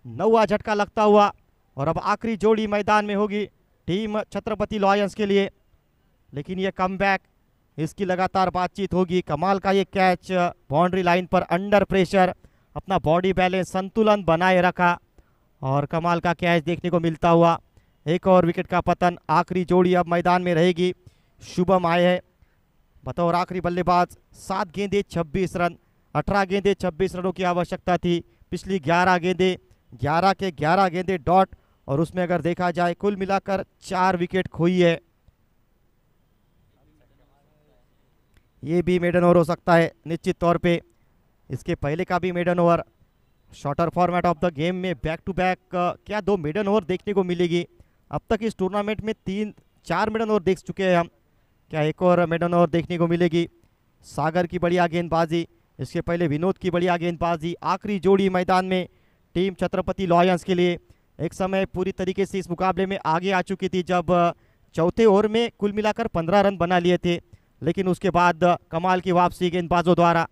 9वां झटका लगता हुआ, और अब आखिरी जोड़ी मैदान में होगी टीम छत्रपति लॉयंस के लिए। लेकिन ये कमबैक, इसकी लगातार बातचीत होगी। कमाल का ये कैच, बाउंड्री लाइन पर अंडर प्रेशर अपना बॉडी बैलेंस संतुलन बनाए रखा, और कमाल का कैच देखने को मिलता हुआ। एक और विकेट का पतन। आखिरी जोड़ी अब मैदान में रहेगी, शुभम आए है बतौर आखिरी बल्लेबाज। 7 गेंदें 26 रन, 18 गेंदें 26 रनों की आवश्यकता थी। पिछली 11 गेंदें, 11 के 11 गेंदें डॉट, और उसमें अगर देखा जाए कुल मिलाकर 4 विकेट खोई है। ये भी मेडन ओवर हो सकता है निश्चित तौर पे, इसके पहले का भी maiden over. Shorter format of the game में बैक टू बैक क्या 2 मेडन ओवर देखने को मिलेगी? अब तक इस टूर्नामेंट में 3-4 मेडन ओवर देख चुके हैं हम, क्या एक और मेडन ओवर देखने को मिलेगी? सागर की बढ़िया गेंदबाजी, इसके पहले विनोद की बढ़िया गेंदबाजी। आखिरी जोड़ी मैदान में टीम छत्रपति लॉयंस के लिए। एक समय पूरी तरीके से इस मुकाबले में आगे आ चुकी थी जब चौथे ओवर में कुल मिलाकर 15 रन बना लिए थे, लेकिन उसके बाद कमाल की वापसी गेंदबाजों द्वारा।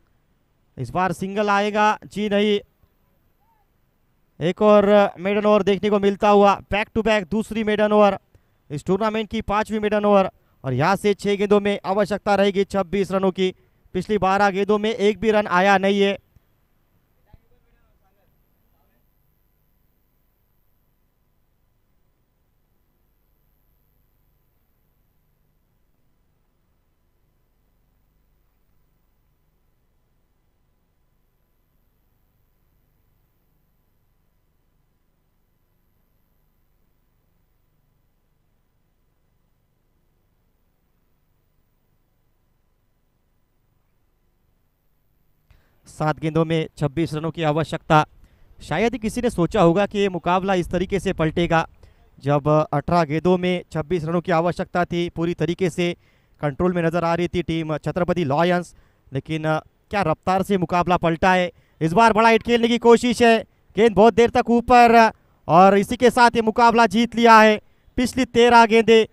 इस बार सिंगल आएगा, जी नहीं, एक और मेडन ओवर देखने को मिलता हुआ। बैक टू बैक दूसरी मेडन ओवर, इस टूर्नामेंट की 5वीं मेडन ओवर, और यहाँ से 6 गेंदों में आवश्यकता रहेगी 26 रनों की। पिछली 12 गेंदों में एक भी रन आया नहीं है। सात गेंदों में 26 रनों की आवश्यकता। शायद ही किसी ने सोचा होगा कि ये मुकाबला इस तरीके से पलटेगा। जब 18 गेंदों में 26 रनों की आवश्यकता थी, पूरी तरीके से कंट्रोल में नजर आ रही थी टीम छत्रपति लॉयंस, लेकिन क्या रफ्तार से मुकाबला पलटा है। इस बार बड़ा हिट खेलने की कोशिश है, गेंद बहुत देर तक ऊपर, और इसी के साथ ये मुकाबला जीत लिया है। पिछली 13 गेंदें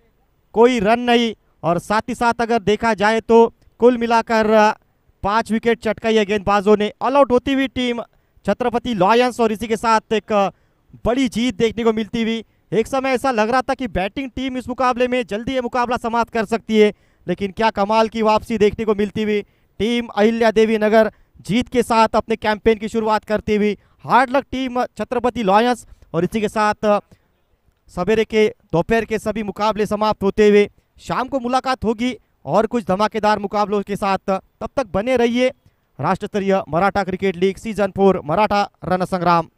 कोई रन नहीं, और साथ ही साथ अगर देखा जाए तो कुल मिलाकर 5 विकेट चटकाई है गेंदबाजों ने। ऑल आउट होती हुई टीम छत्रपति लॉयंस, और इसी के साथ एक बड़ी जीत देखने को मिलती हुई। एक समय ऐसा लग रहा था कि बैटिंग टीम इस मुकाबले में जल्दी ये मुकाबला समाप्त कर सकती है, लेकिन क्या कमाल की वापसी देखने को मिलती हुई। टीम अहिल्या देवी नगर जीत के साथ अपने कैंपेन की शुरुआत करती हुई। Hard luck team Chhatrapati lions, और इसी के साथ सवेरे के दोपहर के सभी मुकाबले समाप्त होते हुए शाम को मुलाकात होगी और कुछ धमाकेदार मुकाबलों के साथ। तब तक बने रहिए। राष्ट्र स्तरीय Maratha cricket league season 4 Maratha रणसंग्राम।